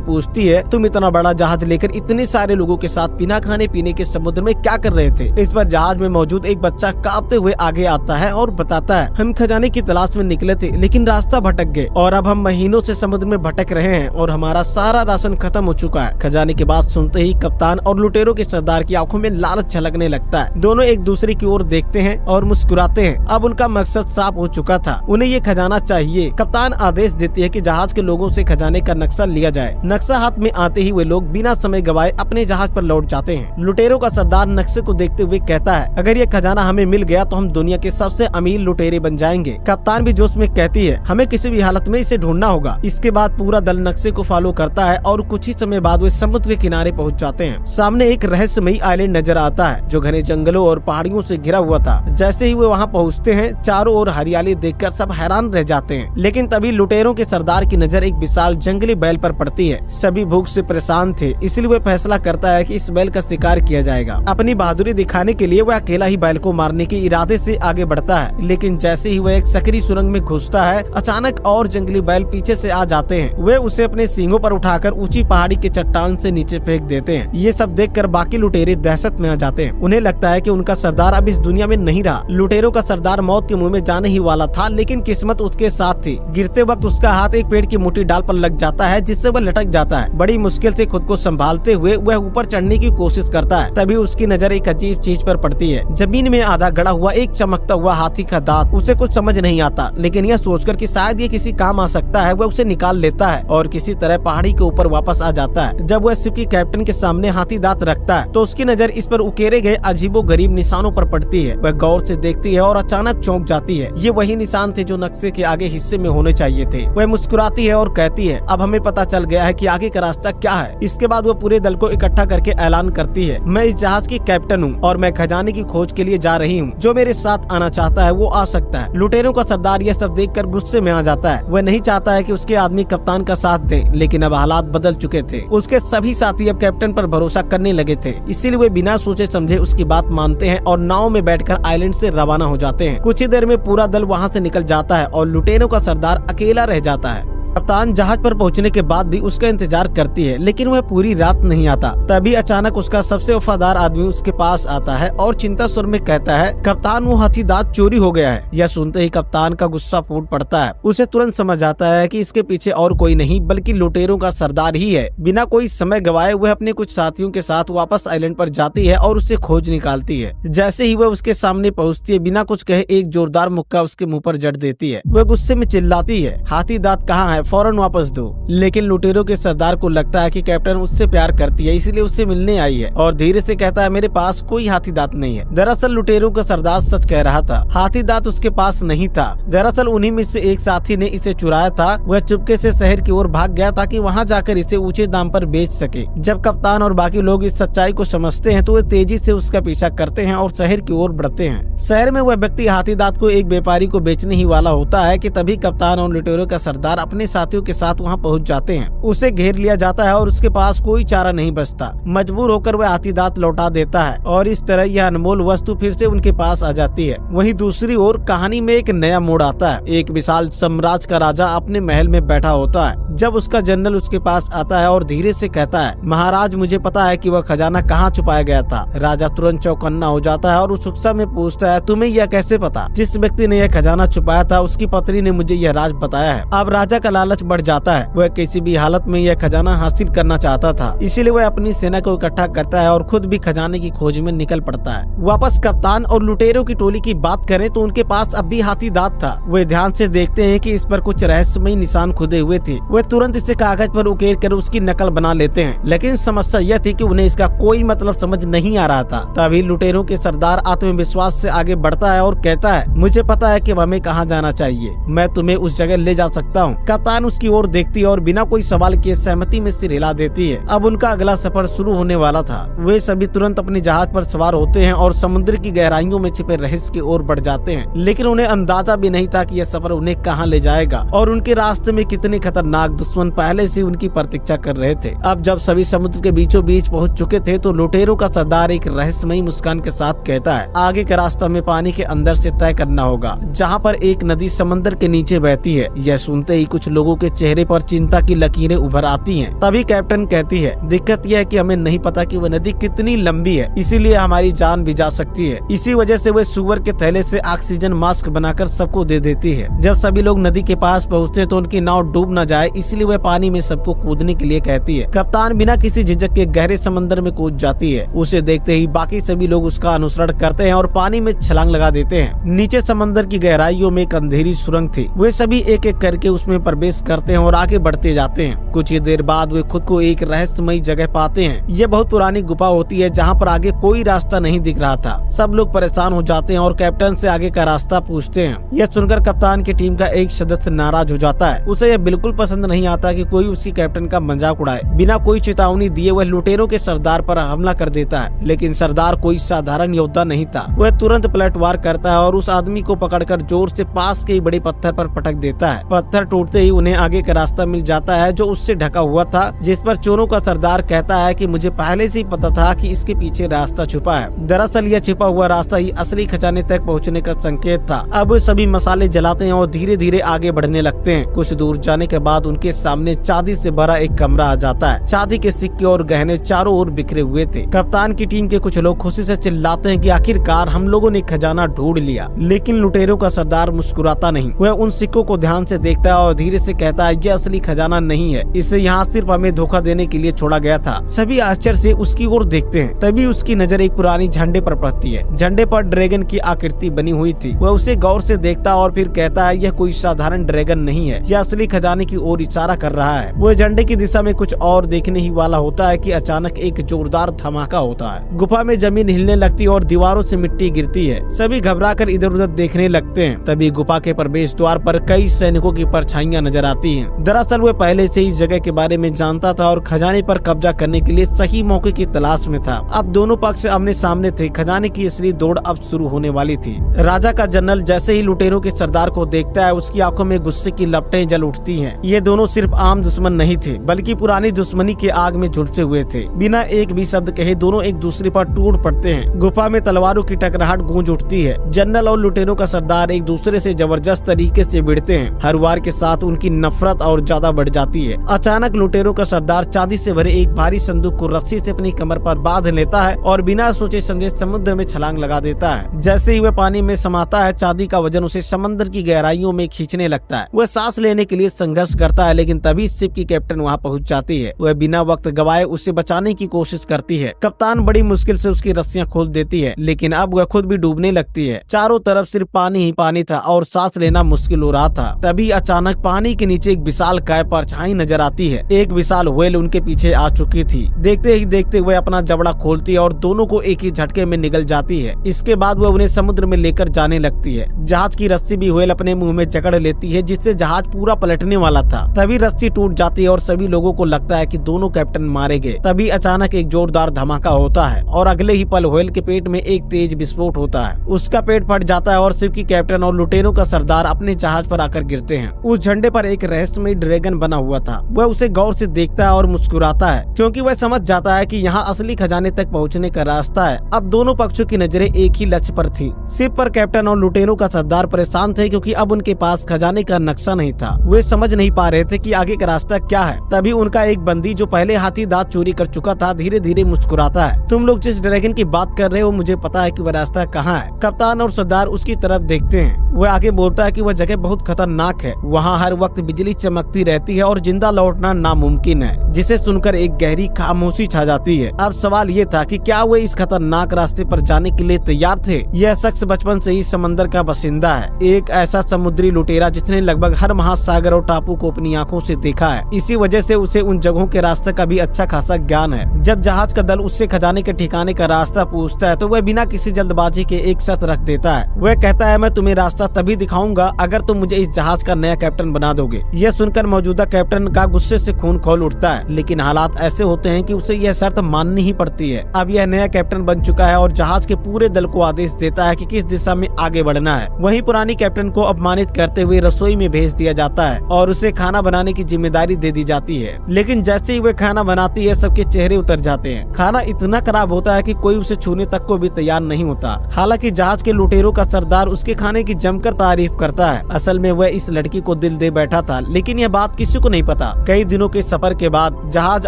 Speaker 2: पूछती है, तुम इतना बड़ा जहाज लेकर इतने सारे लोगों के साथ बिना खाने पीने के समुद्र में क्या कर रहे थे? इस पर जहाज में मौजूद एक बच्चा कांपते हुए आगे आता है और बताता है, हम खजाने की तलाश में निकले थे लेकिन रास्ता भटक गए और अब हम महीनों से समुद्र में भटक रहे हैं और हमारा सारा राशन खत्म हो चुका है। खजाने की बात सुनते ही कप्तान और लुटेरों के सरदार की आंखों में लालच झलकने लगता है। दोनों एक दूसरे की ओर देखते हैं और मुस्कुराते हैं। अब उनका मकसद साफ हो चुका था, उन्हें ये खजाना चाहिए। कप्तान आदेश देती है कि जहाज के लोगों से खजाने का नक्शा लिया जाए। नक्शा हाथ में आते ही वे लोग बिना समय गवाए अपने जहाज पर लौट जाते हैं। लुटेरों का सरदार नक्शे को देखते हुए कहता है, अगर ये खजाना हमें मिल गया तो हम दुनिया के सबसे अमीर लुटेरे बन जाएंगे। कप्तान भी जोश में कहती है, हमें किसी भी हालत में इसे ढूंढना होगा। इसके बाद पूरा दल नक्शे को फॉलो करता है और कुछ ही समय बाद वे समुद्र के किनारे पहुंच जाते हैं। सामने एक रहस्यमयी आइलैंड नजर आता है जो घने जंगलों और पहाड़ियों से घिरा हुआ था। जैसे ही वे वहां पहुंचते हैं चारों ओर हरियाली देखकर सब हैरान रह जाते हैं। लेकिन तभी लुटेरों के सरदार की नजर एक विशाल जंगली बैल पर पड़ती है। सभी भूख से परेशान थे, इसलिए वे फैसला करता है कि इस बैल का शिकार किया जाएगा। अपनी बहादुरी दिखाने के लिए वह अकेला ही बैल को मारने के इरादे से आगे बढ़ता है। लेकिन जैसे ही वह एक सकरी सुरंग में घुसता है अचानक और जंगली बैल पीछे से आ जाते हैं। वे उसे अपने सींगों पर उठाकर ऊंची पहाड़ी के चट्टान से नीचे फेंक देते हैं। ये सब देखकर बाकी लुटेरे दहशत में आ जाते हैं। उन्हें लगता है कि उनका सरदार अब इस दुनिया में नहीं रहा। लुटेरों का सरदार मौत के मुंह में जाने ही वाला था, लेकिन किस्मत उसके साथ थी। गिरते वक्त उसका हाथ एक पेड़ की मोटी डाल पर लग जाता है जिससे वह लटक जाता है। बड़ी मुश्किल से खुद को संभालते हुए वह ऊपर चढ़ने की कोशिश करता है। तभी उसकी नजर एक अजीब चीज पर पड़ती है। जमीन में आधा गड़ा हुआ एक चमकता हुआ हाथी का दांत। उसे कुछ समझ नहीं आता, लेकिन यह सोचकर कि शायद ये किसी काम आ सकता है वह उसे निकाल लेता है और किसी तरह पहाड़ी के ऊपर वापस आ जाता है। जब वह शिप की कैप्टन के सामने हाथी दांत रखता है तो उसकी नजर इस पर उकेरे गए अजीबो गरीब निशानों पर पड़ती है। वह गौर से देखती है और अचानक चौंक जाती है। ये वही निशान थे जो नक्शे के आगे हिस्से में होने चाहिए थे। वह मुस्कुराती है और कहती है, अब हमें पता चल गया है कि आगे का रास्ता क्या है। इसके बाद वो पूरे दल को इकट्ठा करके ऐलान करती है, मैं इस जहाज की कैप्टन हूँ और मैं खजाने की खोज के लिए जा रही हूँ। जो मेरे साथ आना चाहता है वो आ सकता है। लुटेरों का सरदार यह सब देखकर गुस्से में आ जाता है। वह नहीं चाहता है कि उसके आदमी कप्तान का साथ दे, लेकिन अब हालात बदल चुके थे। उसके सभी साथी अब कैप्टन पर भरोसा करने लगे थे, इसीलिए वे बिना सोचे समझे उसकी बात मानते हैं और नाव में बैठकर आइलैंड से रवाना हो जाते हैं। कुछ ही देर में पूरा दल वहाँ से निकल जाता है और लुटेरों का सरदार अकेला रह जाता है। कप्तान जहाज पर पहुंचने के बाद भी उसका इंतजार करती है, लेकिन वह पूरी रात नहीं आता। तभी अचानक उसका सबसे वफादार आदमी उसके पास आता है और चिंता सुर में कहता है, कप्तान वो हाथी दांत चोरी हो गया है। यह सुनते ही कप्तान का गुस्सा फूट पड़ता है। उसे तुरंत समझ आता है कि इसके पीछे और कोई नहीं बल्कि लुटेरों का सरदार ही है। बिना कोई समय गवाए वह अपने कुछ साथियों के साथ वापस आइलैंड पर जाती है और उससे खोज निकालती है। जैसे ही वह उसके सामने पहुँचती है बिना कुछ कहे एक जोरदार मुक्का उसके मुँह पर जड़ देती है। वह गुस्से में चिल्लाती है, हाथी दांत कहाँ है, फौरन वापस दो। लेकिन लुटेरों के सरदार को लगता है कि कैप्टन उससे प्यार करती है, इसलिए उससे मिलने आई है और धीरे से कहता है, मेरे पास कोई हाथी दांत नहीं है। दरअसल लुटेरों का सरदार सच कह रहा था, हाथी दांत उसके पास नहीं था। दरअसल उन्हीं में से एक साथी ने इसे चुराया था। वह चुपके से शहर की ओर भाग गया ताकि वहाँ जाकर इसे ऊंचे दाम पर बेच सके। जब कप्तान और बाकी लोग इस सच्चाई को समझते हैं तो वे तेजी से उसका पीछा करते हैं और शहर की ओर बढ़ते हैं। शहर में वह व्यक्ति हाथी दांत को एक व्यापारी को बेचने ही वाला होता है कि तभी कप्तान और लुटेरों का सरदार अपने साथियों के साथ वहां पहुंच जाते हैं। उसे घेर लिया जाता है और उसके पास कोई चारा नहीं बचता। मजबूर होकर वह हाथी दांत लौटा देता है और इस तरह यह अनमोल वस्तु फिर से उनके पास आ जाती है। वहीं दूसरी ओर कहानी में एक नया मोड़ आता है। एक विशाल साम्राज्य का राजा अपने महल में बैठा होता है जब उसका जनरल उसके पास आता है और धीरे से कहता है, महाराज मुझे पता है कि वह खजाना कहाँ छुपाया गया था। राजा तुरंत चौकन्ना हो जाता है और उस उत्सव में पूछता है, तुम्हें यह कैसे पता? जिस व्यक्ति ने यह खजाना छुपाया था उसकी पत्नी ने मुझे यह राज बताया है। अब राजा का लालच बढ़ जाता है। वह किसी भी हालत में यह खजाना हासिल करना चाहता था, इसीलिए वह अपनी सेना को इकट्ठा करता है और खुद भी खजाने की खोज में निकल पड़ता है। वापस कप्तान और लुटेरों की टोली की बात करें तो उनके पास अब भी हाथी दांत था। वे ध्यान से देखते हैं कि इस पर कुछ रहस्यमयी निशान खुदे हुए थे। वे तुरंत इसे कागज पर उकेर कर उसकी नकल बना लेते हैं, लेकिन समस्या यह थी कि उन्हें इसका कोई मतलब समझ नहीं आ रहा था। तभी लुटेरों के सरदार आत्मविश्वास से आगे बढ़ता है और कहता है, मुझे पता है कि हमें कहाँ जाना चाहिए, मैं तुम्हें उस जगह ले जा सकता हूँ। कप्तान कप्तान उसकी ओर देखती है और बिना कोई सवाल किए सहमति में सिर हिला देती है। अब उनका अगला सफर शुरू होने वाला था। वे सभी तुरंत अपने जहाज पर सवार होते हैं और समुद्र की गहराइयों में छिपे रहस्य की ओर बढ़ जाते हैं, लेकिन उन्हें अंदाजा भी नहीं था कि यह सफर उन्हें कहां ले जाएगा और उनके रास्ते में कितने खतरनाक दुश्मन पहले से उनकी प्रतीक्षा कर रहे थे। अब जब सभी समुद्र के बीचों बीच पहुंच चुके थे तो लुटेरों का सरदार एक रहस्यमयी मुस्कान के साथ कहता है, आगे का रास्ता में पानी के अंदर से तय करना होगा, जहाँ पर एक नदी समंदर के नीचे बहती है। यह सुनते ही कुछ लोगों के चेहरे पर चिंता की लकीरें उभर आती हैं। तभी कैप्टन कहती है, दिक्कत यह है कि हमें नहीं पता कि वह नदी कितनी लंबी है, इसीलिए हमारी जान भी जा सकती है। इसी वजह से वह सुअर के थैले से ऑक्सीजन मास्क बनाकर सबको दे देती है। जब सभी लोग नदी के पास पहुँचते तो उनकी नाव डूब न जाए, इसलिए वह पानी में सबको कूदने के लिए कहती है। कप्तान बिना किसी झिझक के गहरे समंदर में कूद जाती है। उसे देखते ही बाकी सभी लोग उसका अनुसरण करते हैं और पानी में छलांग लगा देते हैं। नीचे समंदर की गहराइयों में एक अंधेरी सुरंग थी। वे सभी एक एक करके उसमें प्रवेश करते हैं और आगे बढ़ते जाते हैं। कुछ ही देर बाद वे खुद को एक रहस्यमयी जगह पाते हैं। यह बहुत पुरानी गुफा होती है जहाँ पर आगे कोई रास्ता नहीं दिख रहा था। सब लोग परेशान हो जाते हैं और कैप्टन से आगे का रास्ता पूछते हैं। यह सुनकर कप्तान की टीम का एक सदस्य नाराज हो जाता है। उसे यह बिल्कुल पसंद नहीं आता कि कोई उसकी कैप्टन का मजाक उड़ाए। बिना कोई चेतावनी दिए वह लुटेरों के सरदार पर हमला कर देता है, लेकिन सरदार कोई साधारण योद्धा नहीं था। वह तुरंत पलटवार करता है और उस आदमी को पकड़कर जोर से पास के बड़े पत्थर पर पटक देता है। पत्थर टूटते ही उन्हें आगे का रास्ता मिल जाता है जो उससे ढका हुआ था, जिस पर चोरों का सरदार कहता है कि मुझे पहले से ही पता था कि इसके पीछे रास्ता छुपा है। दरअसल यह छिपा हुआ रास्ता ही असली खजाने तक पहुंचने का संकेत था। अब सभी मसाले जलाते हैं और धीरे धीरे आगे बढ़ने लगते हैं। कुछ दूर जाने के बाद उनके सामने चांदी से भरा एक कमरा आ जाता है। चांदी के सिक्के और गहने चारों ओर बिखरे हुए थे। कप्तान की टीम के कुछ लोग खुशी से चिल्लाते हैं कि आखिरकार हम लोगों ने खजाना ढूंढ लिया, लेकिन लुटेरों का सरदार मुस्कुराता नहीं। वह उन सिक्कों को ध्यान से देखता है और धीरे से कहता है, यह असली खजाना नहीं है, इसे यहाँ सिर्फ हमें धोखा देने के लिए छोड़ा गया था। सभी आश्चर्य से उसकी ओर देखते हैं। तभी उसकी नजर एक पुरानी झंडे पर पड़ती है। झंडे पर ड्रैगन की आकृति बनी हुई थी। वह उसे गौर से देखता और फिर कहता है, यह कोई साधारण ड्रैगन नहीं है, यह असली खजाने की ओर इशारा कर रहा है। वह झंडे की दिशा में कुछ और देखने ही वाला होता है कि अचानक एक जोरदार धमाका होता है। गुफा में जमीन हिलने लगती है और दीवारों से मिट्टी गिरती है। सभी घबराकर इधर उधर देखने लगते हैं। तभी गुफा के प्रवेश द्वार पर कई सैनिकों की परछाइयां नजर आती हैं। दरअसल वह पहले से इस जगह के बारे में जानता था और खजाने पर कब्जा करने के लिए सही मौके की तलाश में था। अब दोनों पक्ष आमने सामने थे। खजाने की असली दौड़ अब शुरू होने वाली थी। राजा का जनरल जैसे ही लुटेरों के सरदार को देखता है, उसकी आंखों में गुस्से की लपटें जल उठती हैं। ये दोनों सिर्फ आम दुश्मन नहीं थे, बल्कि पुरानी दुश्मनी के आग में झुलसे हुए थे। बिना एक भी शब्द कहे दोनों एक दूसरे पर टूट पड़ते हैं। गुफा में तलवारों की टकराहट गूंज उठती है। जनरल और लुटेरों का सरदार एक दूसरे से जबरदस्त तरीके से भिड़ते हैं। हर वार के साथ उनकी नफरत और ज्यादा बढ़ जाती है। अचानक लुटेरों का सरदार चांदी से भरे एक भारी संदूक को रस्सी से अपनी कमर पर बांध लेता है और बिना सोचे समझे समुद्र में छलांग लगा देता है। जैसे ही वह पानी में समाता है, चांदी का वजन उसे समंदर की गहराइयों में खींचने लगता है। वह सांस लेने के लिए संघर्ष करता है, लेकिन तभी शिप की कैप्टन वहाँ पहुँच जाती है। वह बिना वक्त गवाए उसे बचाने की कोशिश करती है। कप्तान बड़ी मुश्किल से उसकी रस्सियां खोल देती है, लेकिन अब वह खुद भी डूबने लगती है। चारों तरफ सिर्फ पानी ही पानी था और सांस लेना मुश्किल हो रहा था। तभी अचानक पानी के नीचे एक विशाल काय परछाई नजर आती है। एक विशाल व्हेल उनके पीछे आ चुकी थी। देखते ही देखते वह अपना जबड़ा खोलती है और दोनों को एक ही झटके में निगल जाती है। इसके बाद वह उन्हें समुद्र में लेकर जाने लगती है। जहाज की रस्सी भी व्हेल अपने मुंह में जकड़ लेती है, जिससे जहाज पूरा पलटने वाला था। तभी रस्सी टूट जाती है और सभी लोगों को लगता है कि दोनों कैप्टन मारे गए। तभी अचानक एक जोरदार धमाका होता है और अगले ही पल व्हेल के पेट में एक तेज विस्फोट होता है। उसका पेट फट जाता है और शिप की कैप्टन और लुटेरों का सरदार अपने जहाज पर आकर गिरते हैं। उस झंडे पर एक रहस्यमय ड्रैगन बना हुआ था। वह उसे गौर से देखता है और मुस्कुराता है, क्योंकि वह समझ जाता है कि यहाँ असली खजाने तक पहुँचने का रास्ता है। अब दोनों पक्षों की नजरें एक ही लक्ष्य पर थी। शिप पर कैप्टन और लुटेरों का सरदार परेशान थे, क्योंकि अब उनके पास खजाने का नक्शा नहीं था। वे समझ नहीं पा रहे थे कि आगे का रास्ता क्या है। तभी उनका एक बंदी जो पहले हाथी दांत चोरी कर चुका था, धीरे धीरे मुस्कुराता है। तुम लोग जिस ड्रैगन की बात कर रहे हो, मुझे पता है कि वह रास्ता कहाँ है। कप्तान और सरदार उसकी तरफ देखते हैं। वह आगे बोलता है कि वह जगह बहुत खतरनाक है। वहाँ हर वक्त बिजली चमकती रहती है और जिंदा लौटना नामुमकिन है। जिसे सुनकर एक गहरी खामोशी छा जाती है। अब सवाल ये था कि क्या वे इस खतरनाक रास्ते पर जाने के लिए तैयार थे। यह शख्स बचपन से ही समंदर का बासिंदा है, एक ऐसा समुद्री लुटेरा जिसने लगभग हर महासागर और टापू को अपनी आंखों से देखा है। इसी वजह से उसे उन जगहों के रास्ते का भी अच्छा खासा ज्ञान है। जब जहाज का दल उससे खजाने के ठिकाने का रास्ता पूछता है, तो वह बिना किसी जल्दबाजी के एक शर्त रख देता है। वह कहता है, मैं तुम्हें रास्ता तभी दिखाऊंगा अगर तुम मुझे इस जहाज का नया कैप्टन बना दोगे। यह सुनकर मौजूदा कैप्टन का गुस्से से खून खौल उठता है, लेकिन हालात ऐसे होते हैं कि उसे यह शर्त माननी ही पड़ती है। अब यह नया कैप्टन बन चुका है और जहाज के पूरे दल को आदेश देता है कि किस दिशा में आगे बढ़ना है। वहीं पुरानी कैप्टन को अपमानित करते हुए रसोई में भेज दिया जाता है और उसे खाना बनाने की जिम्मेदारी दे दी जाती है। लेकिन जैसे ही वे खाना बनाती है, सबके चेहरे उतर जाते हैं। खाना इतना खराब होता है कि कोई उसे छूने तक को भी तैयार नहीं होता। हालांकि जहाज के लुटेरों का सरदार उसके खाने की जमकर तारीफ करता है। असल में वह इस लड़की को दिल दे बैठा था, लेकिन यह बात किसी को नहीं पता। कई दिनों के सफर के बाद जहाज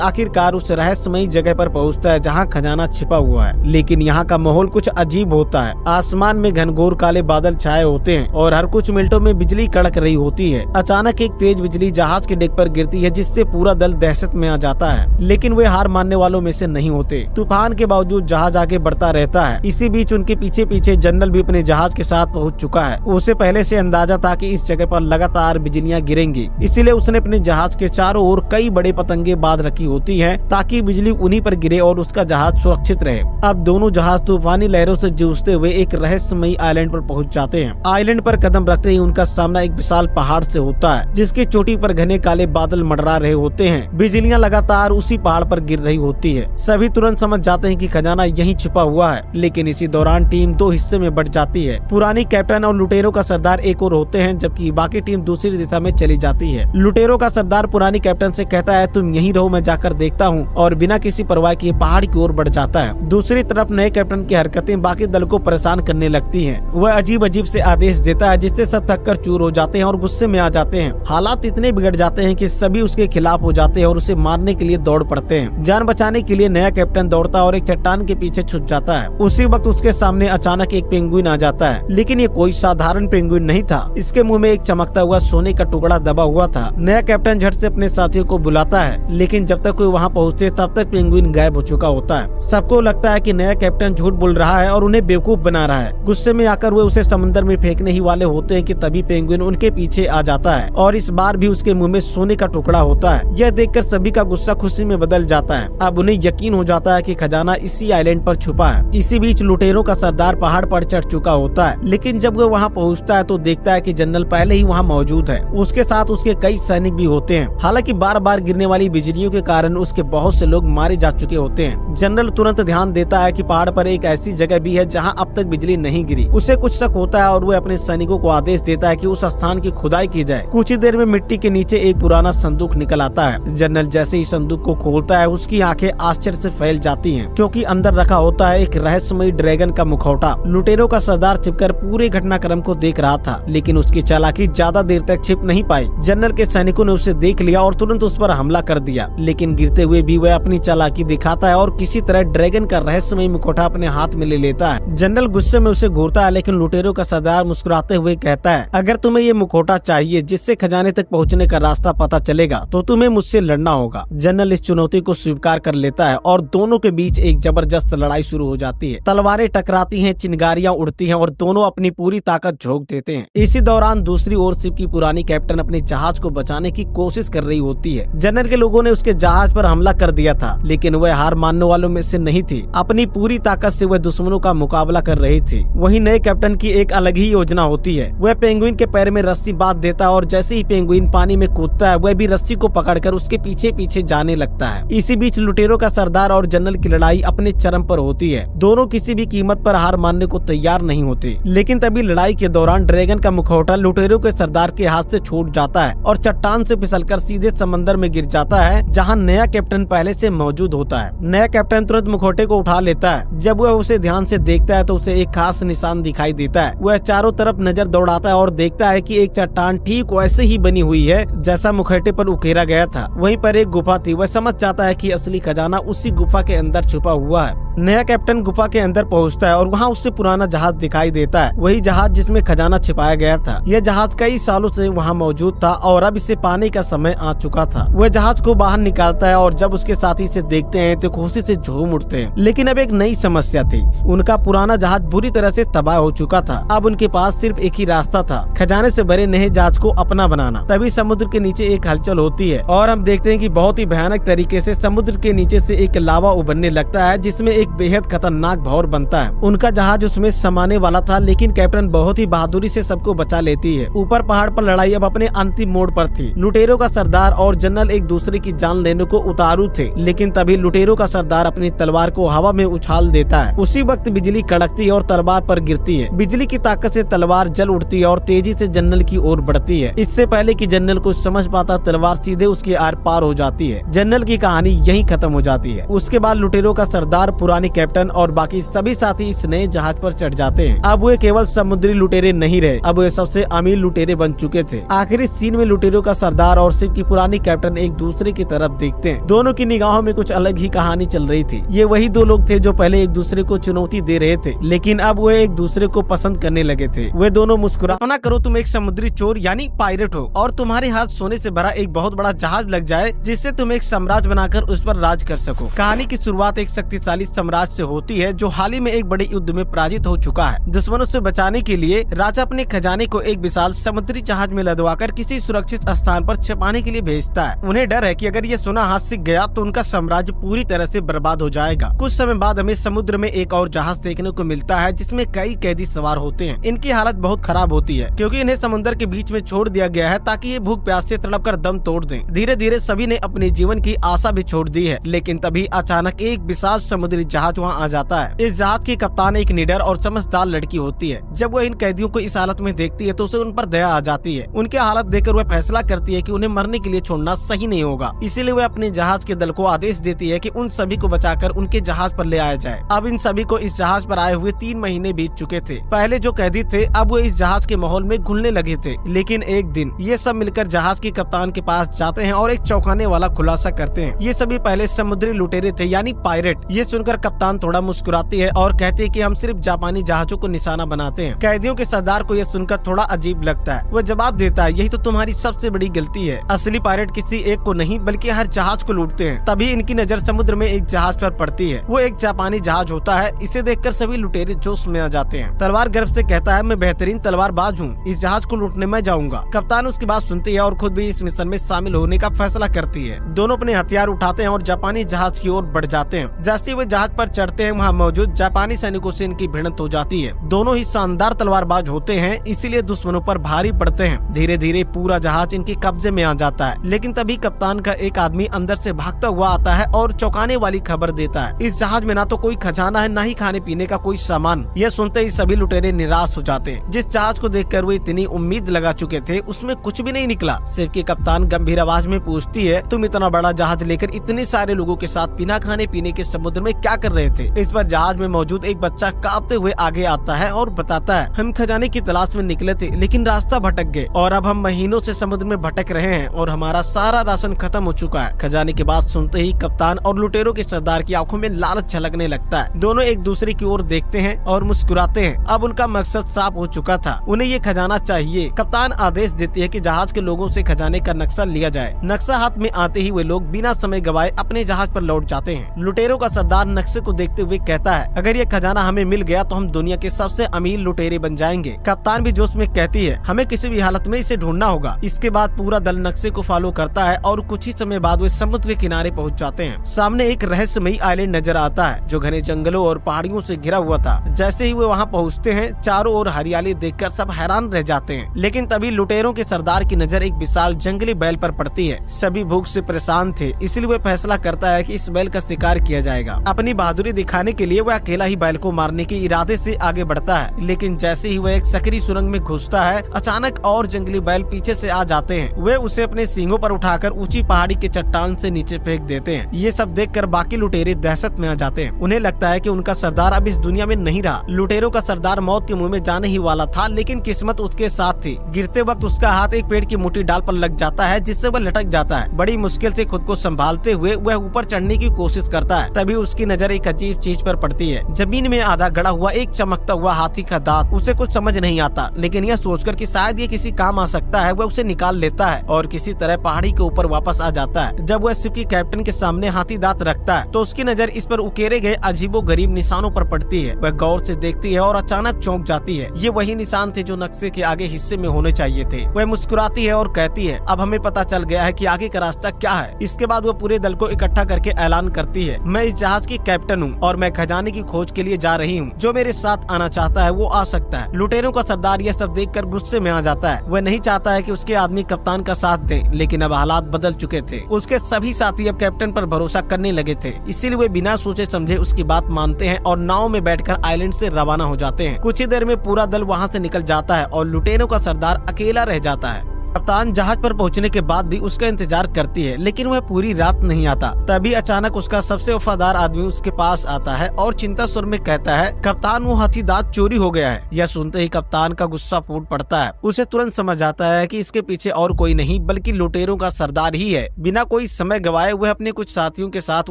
Speaker 2: आखिरकार उस रहस्यमयी जगह पर पहुंचता है जहां खजाना छिपा हुआ है। लेकिन यहाँ का माहौल कुछ अजीब होता है। आसमान में घनघोर काले बादल छाए होते हैं और हर कुछ मिनटों में बिजली कड़क रही होती है। अचानक एक तेज बिजली जहाज के डेक पर गिरती है, जिससे पूरा दल दहशत में आ जाता है। लेकिन वे हार मानने वालों में से नहीं होते। तूफान के बावजूद जहाज आगे बढ़ता रहता है। इसी बीच उनके पीछे पीछे जनरल भी अपने जहाज के साथ पहुंच चुका है। उसे पहले से अंदाजा था कि इस जगह पर लगातार बिजलियां गिरेंगी, इसीलिए उसने अपने जहाज के चारों ओर कई बड़े पतंगे बांध रखी होती हैं ताकि बिजली उन्हीं पर गिरे और उसका जहाज सुरक्षित रहे। अब दोनों जहाज तूफानी लहरों से जूझते हुए एक रहस्यमयी आइलैंड पर पहुंच जाते हैं। आइलैंड पर कदम रखते ही उनका सामना एक विशाल पहाड़ से होता है, जिसकी चोटी पर घने काले बादल मंडरा रहे होते हैं। बिजलियां लगातार उसी पहाड़ पर गिर रही होती है। सभी तुरंत समझ जाते हैं कि खजाना यहीं छिपा हुआ है। लेकिन इसी दौरान टीम दो हिस्से में बढ़ जाती है। पुरानी कैप्टन और लुटेरों का सरदार एक ओर होते हैं, जबकि बाकी टीम दूसरी दिशा में चली जाती है। लुटेरों का सरदार पुरानी कैप्टन से कहता है, तुम यहीं रहो, मैं जाकर देखता हूँ, और बिना किसी परवाह किए पहाड़ की ओर बढ़ जाता है। दूसरी तरफ नए कैप्टन की हरकतें बाकी दल को परेशान करने लगती हैं। वह अजीब अजीब से आदेश देता है, जिससे सब थककर चूर हो जाते हैं और गुस्से में आ जाते हैं। हालात इतने बिगड़ जाते हैं कि सभी उसके खिलाफ हो जाते हैं और उसे मारने के लिए दौड़ पड़ते हैं। जान बचाने के लिए नया कैप्टन दौड़ता और एक चट्टान के पीछे छुप जाता है। उसी वक्त उसके सामने अचानक एक पेंगुइन आ जाता है, लेकिन ये कोई साधारण पेंगुइन नहीं था। इसके मुंह में एक चमकता हुआ सोने का टुकड़ा दबा हुआ था। नया कैप्टन झट से अपने साथियों को बुलाता है, लेकिन जब तक कोई वहाँ पहुँचते तब तक पेंगुइन गायब हो चुका होता है। सबको लगता है कि नया कैप्टन झूठ बोल रहा है और उन्हें बेवकूफ बना रहा है। गुस्से में आकर वे उसे समंदर में फेंकने ही वाले होते हैं कि तभी पेंगुइन उनके पीछे आ जाता है और इस बार भी उसके मुंह में सोने का टुकड़ा होता है। यह देखकर सभी का गुस्सा खुशी में बदल जाता है। अब उन्हें यकीन हो जाता है कि खजाना इसी आइलैंड पर छुपा है। इसी बीच लुटेरों का सरदार पहाड़ पर चढ़ चुका होता है, लेकिन जब वो वहाँ पहुँचता है तो देखता है कि जनरल पहले ही वहाँ मौजूद है। उसके साथ उसके कई सैनिक भी होते हैं। हालांकि बार बार गिरने वाली बिजलियों के कारण उसके बहुत से लोग मारे जा चुके होते हैं। जनरल तुरंत ध्यान देता है कि पहाड़ पर एक ऐसी जगह भी है जहाँ अब तक बिजली नहीं गिरी। उसे कुछ शक होता है और वह अपने सैनिकों को आदेश देता है कि उस स्थान की खुदाई की जाए। कुछ ही देर में मिट्टी के नीचे एक पुराना संदूक निकल आता है। जनरल जैसे ही संदूक को खोलता है, उसकी आंखें आश्चर्य से फैल जाती हैं, क्योंकि अंदर रखा होता है एक रहस्यमयी ड्रैगन का मुखौटा। लुटेरों का सरदार छिपकर पूरे घटनाक्रम को देख रहा था, लेकिन उसकी चालाकी ज्यादा देर तक छिप नहीं पाई। जनरल के सैनिकों ने उसे देख लिया और तुरंत उस पर हमला कर दिया, लेकिन गिरते हुए भी वह अपनी चालाकी दिखाता है और किसी तरह ड्रैगन का रहस्यमयी मुखौटा अपने हाथ में ले लेता है। जनरल गुस्से में उसे घूरता है, लेकिन लुटेरों का सरदार मुस्कुराते हुए कहता है, अगर तुम्हें ये मुखौटा चाहिए जिससे खजाने तक पहुँचने का रास्ता पता चलेगा, तो तुम्हें मुझसे लड़ना होगा। जनरल इस चुनौती को स्वीकार कर लेता है और दोनों के बीच एक जबरदस्त लड़ाई शुरू हो जाती है। तलवारें टकराती हैं, चिंगारियां उड़ती हैं और दोनों अपनी पूरी ताकत झोंक देते हैं। इसी दौरान दूसरी ओर शिप की पुरानी कैप्टन अपने जहाज को बचाने की कोशिश कर रही होती है। जनरल के लोगों ने उसके जहाज पर हमला कर दिया था, लेकिन वह हार मानने वालों में से नहीं थी। अपनी पूरी ताकत से वह दुश्मनों का मुकाबला कर रही थी। वहीं नए कैप्टन की एक अलग ही योजना होती है। वह पेंगुइन के पैर में रस्सी बांध देता है और जैसे ही पेंगुइन पानी में कूदता है, वह भी रस्सी को पकड़कर उसके पीछे पीछे जाने लगता है। इसी बीच लुटेरों का सरदार और जनरल की लड़ाई अपने चरम पर होती है। दोनों किसी भी कीमत पर हार मानने को तैयार नहीं होते, लेकिन तभी लड़ाई के दौरान ड्रैगन का मुखौटा लुटेरों के सरदार के हाथ से छूट जाता है और चट्टान से फिसलकर सीधे समंदर में गिर जाता है, जहां नया कैप्टन पहले से मौजूद होता है। नया कैप्टन तुरंत मुखौटे को उठा लेता है। जब वह उसे ध्यान से देखता है तो उसे एक खास निशान दिखाई देता है। वह चारों तरफ नजर दौड़ाता है और देखता है कि एक चट्टान ठीक वैसे ही बनी हुई है जैसा मुखौटे पर उकेरा गया था। वहीं पर एक गुफा थी। वह समझ जाता है कि असली खजाना उसी गुफा के अंदर छुपा हुआ है। नया कैप्टन गुफा के अंदर पहुंचता है और वहां उससे पुराना जहाज दिखाई देता है, वही जहाज जिसमें खजाना छिपाया गया था। यह जहाज कई सालों से वहां मौजूद था और अब इसे पाने का समय आ चुका था। वह जहाज को बाहर निकालता है और जब उसके साथी इसे देखते हैं तो खुशी से झूम उठते हैं। लेकिन अब एक नई समस्या थी। उनका पुराना जहाज बुरी तरह से तबाह हो चुका था। अब उनके पास सिर्फ एक ही रास्ता था, खजाने से भरे नए जहाज को अपना बनाना। तभी समुद्र के नीचे एक हलचल होती है और हम देखते हैं कि बहुत ही भयानक तरीके से समुद्र के नीचे से एक लावा उभरने लगता है, जिसमें एक बेहद खतरनाक भौर बनता है। उनका जहाज उसमें समाने वाला था, लेकिन कैप्टन बहुत ही बहादुरी से सबको बचा लेती है। ऊपर पहाड़ पर लड़ाई अब अपने अंतिम मोड़ पर थी। लुटेरों का सरदार और जनरल एक दूसरे की जान लेने को उतारू थे, लेकिन तभी लुटेरों का सरदार अपनी तलवार को हवा में उछाल देता है। उसी वक्त बिजली कड़कती है और तलवार पर गिरती है। बिजली की ताकत से तलवार जल उठती है और तेजी से जनरल की ओर बढ़ती है। इससे पहले कि जनरल कुछ समझ पाता, तलवार सीधे उसके आर पार हो जाती है। जनरल की कहानी यहीं खत्म हो जाती है। उसके बाद लुटेरों का सरदार, पुरानी कैप्टन और बाकी सभी साथी इस नए जहाज पर चढ़ जाते हैं। अब वे केवल समुद्री लुटेरे नहीं रहे, अब वे सबसे अमीर लुटेरे बन चुके थे। आखिरी सीन में लुटेरों का सरदार और शिप की पुरानी कैप्टन एक दूसरे की तरफ देखते हैं। दोनों की निगाहों में कुछ अलग ही कहानी चल रही थी। ये वही दो लोग थे जो पहले एक दूसरे को चुनौती दे रहे थे, लेकिन अब वे एक दूसरे को पसंद करने लगे थे। वे दोनों मुस्कुराना करो तुम एक समुद्री चोर यानी पायरेट हो और तुम्हारे हाथ सोने से भरा एक बहुत बड़ा जहाज लग जाए, जिससे तुम एक साम्राज्य बनाकर उस पर राज कर सको। कहानी की शुरुआत एक शक्तिशाली साम्राज्य से होती है जो हाल ही में एक बड़े युद्ध में पराजित हो चुका है। दुश्मनों से बचाने के लिए राजा अपने खजाने को एक विशाल समुद्री जहाज में लदवाकर किसी सुरक्षित स्थान पर छिपाने के लिए भेजता है। उन्हें डर है कि अगर ये सोना हाथ से गया तो उनका साम्राज्य पूरी तरह से बर्बाद हो जाएगा। कुछ समय बाद हमें समुद्र में एक और जहाज देखने को मिलता है जिसमें कई कैदी सवार होते हैं। इनकी हालत बहुत खराब होती है क्योंकि इन्हें समुद्र के बीच में छोड़ दिया गया है ताकि ये भूख प्यास से तड़प कर दम तोड़ दें। धीरे धीरे सभी ने अपने जीवन की आशा भी छोड़ दी है, लेकिन तभी अचानक एक विशाल समुद्री जहाज वहाँ आ जाता है। इस जहाज की कप्तान एक निडर और समझदार लड़की होती है। जब वह इन कैदियों को इस हालत में देखती है तो उसे उन पर दया आ जाती है। उनकी हालत देखकर वह फैसला करती है कि उन्हें मरने के लिए छोड़ना सही नहीं होगा। इसीलिए वह अपने जहाज के दल को आदेश देती है कि उन सभी को बचाकर उनके जहाज पर ले आया जाए। अब इन सभी को इस जहाज पर आए हुए 3 महीने बीत चुके थे। पहले जो कैदी थे अब वो इस जहाज के माहौल में घुलने लगे थे, लेकिन एक दिन ये सब मिलकर जहाज के कप्तान के पास जाते हैं और एक चौंकाने वाला खुलासा करते हैं। ये सभी पहले समुद्री लुटेरे थे यानी पायरेट। ये सुनकर कप्तान थोड़ा मुस्कुराती है और कहती है कि हम सिर्फ जापानी जहाजों को निशाना बनाते हैं। कैदियों के सरदार को यह सुनकर थोड़ा अजीब लगता है। वह जवाब देता है, यही तो तुम्हारी सबसे बड़ी गलती है। असली पायरेट किसी एक को नहीं बल्कि हर जहाज को लूटते हैं। तभी इनकी नजर समुद्र में एक जहाज पर पड़ती है। वो एक जापानी जहाज होता है। इसे देखकर सभी लुटेरे जोश में आ जाते हैं। तलवार गर्व से कहता है, मैं बेहतरीन तलवारबाज हूँ, इस जहाज को लूटने में जाऊंगा। कप्तान उसकी बात सुनती है और खुद भी इस मिशन में शामिल होने का फैसला करती है। दोनों अपने हथियार उठाते हैं और जापानी जहाज की ओर बढ़ जाते हैं। जैसे वे जहाज पर चढ़ते हैं वहाँ मौजूद जापानी सैनिकों से इनकी भिड़ंत हो जाती है। दोनों ही शानदार तलवारबाज होते हैं, इसीलिए दुश्मनों पर भारी पड़ते हैं। धीरे धीरे पूरा जहाज इनके कब्जे में आ जाता है, लेकिन तभी कप्तान का एक आदमी अंदर से भागता हुआ आता है और चौंकाने वाली खबर देता है, इस जहाज में ना तो कोई खजाना है, ना ही खाने पीने का कोई सामान। यह सुनते ही सभी लुटेरे निराश हो जाते हैं। जिस जहाज को देखकर वो इतनी उम्मीद लगा चुके थे उसमें कुछ भी नहीं निकला। सिर्फ की कप्तान गंभीर आवाज में पूछती है, तुम इतना बड़ा जहाज लेकर इतने सारे लोगों के साथ बिना खाने पीने के समुद्र में क्या कर रहे थे? इस पर जहाज में मौजूद एक बच्चा कांपते हुए आगे आता है और बताता है, हम खजाने की तलाश में निकले थे लेकिन रास्ता भटक गए और अब हम महीनों से समुद्र में भटक रहे हैं और हमारा सारा राशन खत्म हो चुका है। खजाने की बात सुनते ही कप्तान और लुटेरों के सरदार की आंखों में लालच झलकने लगता है। दोनों एक दूसरे की ओर देखते हैं और मुस्कुराते हैं। अब उनका मकसद साफ हो चुका था, उन्हें ये खजाना चाहिए। कप्तान आदेश देती है कि जहाज के लोगों से खजाने का नक्शा लिया जाए। नक्शा हाथ में आते ही वे लोग बिना समय गवाए अपने जहाज पर लौट जाते हैं। लुटेरों का सरदार नक्शे को देखते हुए कहता है, अगर ये खजाना हमें मिल गया तो हम दुनिया के सबसे अमीर लुटेरे बन जाएंगे। कप्तान भी जोश में कहती है, हमें किसी भी हालत में इसे ढूंढना होगा। इसके बाद पूरा दल नक्शे को फॉलो करता है और कुछ ही समय बाद वे समुद्र के किनारे पहुंच जाते हैं। सामने एक रहस्यमयी आइलैंड नजर आता है जो घने जंगलों और पहाड़ियों से घिरा हुआ था। जैसे ही वे वहां पहुंचते हैं चारों ओर हरियाली देखकर सब हैरान रह जाते हैं, लेकिन तभी लुटेरों के सरदार की नजर एक विशाल जंगली बैल पर पड़ती है। सभी भूख से परेशान थे, इसलिए वह फैसला करता है कि इस बैल का शिकार किया जाएगा। अपनी बहादुरी दिखाने के लिए वह अकेला ही बैल को मारने के इरादे से आगे बढ़ता है, लेकिन जैसे ही वह एक सकरी सुरंग में घुसता है अचानक और जंगली बैल पीछे से आ जाते हैं। वे उसे अपने सींगों पर उठाकर ऊंची पहाड़ी के चट्टान से नीचे फेंक देते हैं। ये सब देखकर बाकी लुटेरे दहशत में आ जाते हैं। उन्हें लगता है कि उनका सरदार अब इस दुनिया में नहीं रहा। लुटेरों का सरदार मौत के मुंह में जाने ही वाला था, लेकिन किस्मत उसके साथ थी। गिरते वक्त उसका हाथ एक पेड़ की मोटी डाल पर लग जाता है जिससे वह लटक जाता है। बड़ी मुश्किल से खुद को संभालते हुए वह ऊपर चढ़ने की कोशिश करता है। तभी उसकी नजर एक अजीब चीज पर पड़ती है। जमीन में आधा गड़ा हुआ एक चमकता हुआ हाथी का दांत। उसे कुछ समझ नहीं आता, लेकिन यह सोचकर कि शायद ये किसी काम आ सकता है वह उसे निकाल लेता है और किसी तरह पहाड़ी के ऊपर वापस आ जाता है। जब वह शिप की कैप्टन के सामने हाथी दांत रखता है तो उसकी नजर इस पर उकेरे गए अजीबोगरीब निशानों पर पड़ती है। वह गौर से देखती है और अचानक चौंक जाती है। ये वही निशान थे जो नक्शे के आगे हिस्से में होने चाहिए थे। वह मुस्कुराती है और कहती है, अब हमें पता चल गया है कि आगे का रास्ता क्या है। इसके बाद वह पूरे दल को इकट्ठा करके ऐलान करती है, मैं इस जहाज की कैप्टन हूँ और मैं खजाने की खोज के लिए जा रही हूँ। जो मेरे साथ आना चाहता है वो आ सकता है। लुटेरों का सरदार यह सब देखकर गुस्से में आ जाता है। वह नहीं चाहता है कि उसके आदमी कप्तान का साथ दे, लेकिन अब हालात बदल चुके थे। उसके सभी साथी अब कैप्टन पर भरोसा करने लगे थे, इसीलिए वे बिना सोचे समझे उसकी बात मानते हैं और नाव में बैठकर आइलैंड से रवाना हो जाते हैं। कुछ ही देर में पूरा दल वहाँ से निकल जाता है और लुटेरों का सरदार अकेला रह जाता है। कप्तान जहाज पर पहुंचने के बाद भी उसका इंतजार करती है, लेकिन वह पूरी रात नहीं आता। तभी अचानक उसका सबसे वफादार आदमी उसके पास आता है और चिंता स्वर में कहता है, कप्तान वो हाथी दांत चोरी हो गया है। यह सुनते ही कप्तान का गुस्सा फूट पड़ता है। उसे तुरंत समझ आता है कि इसके पीछे और कोई नहीं बल्कि लुटेरों का सरदार ही है। बिना कोई समय गवाए वह अपने कुछ साथियों के साथ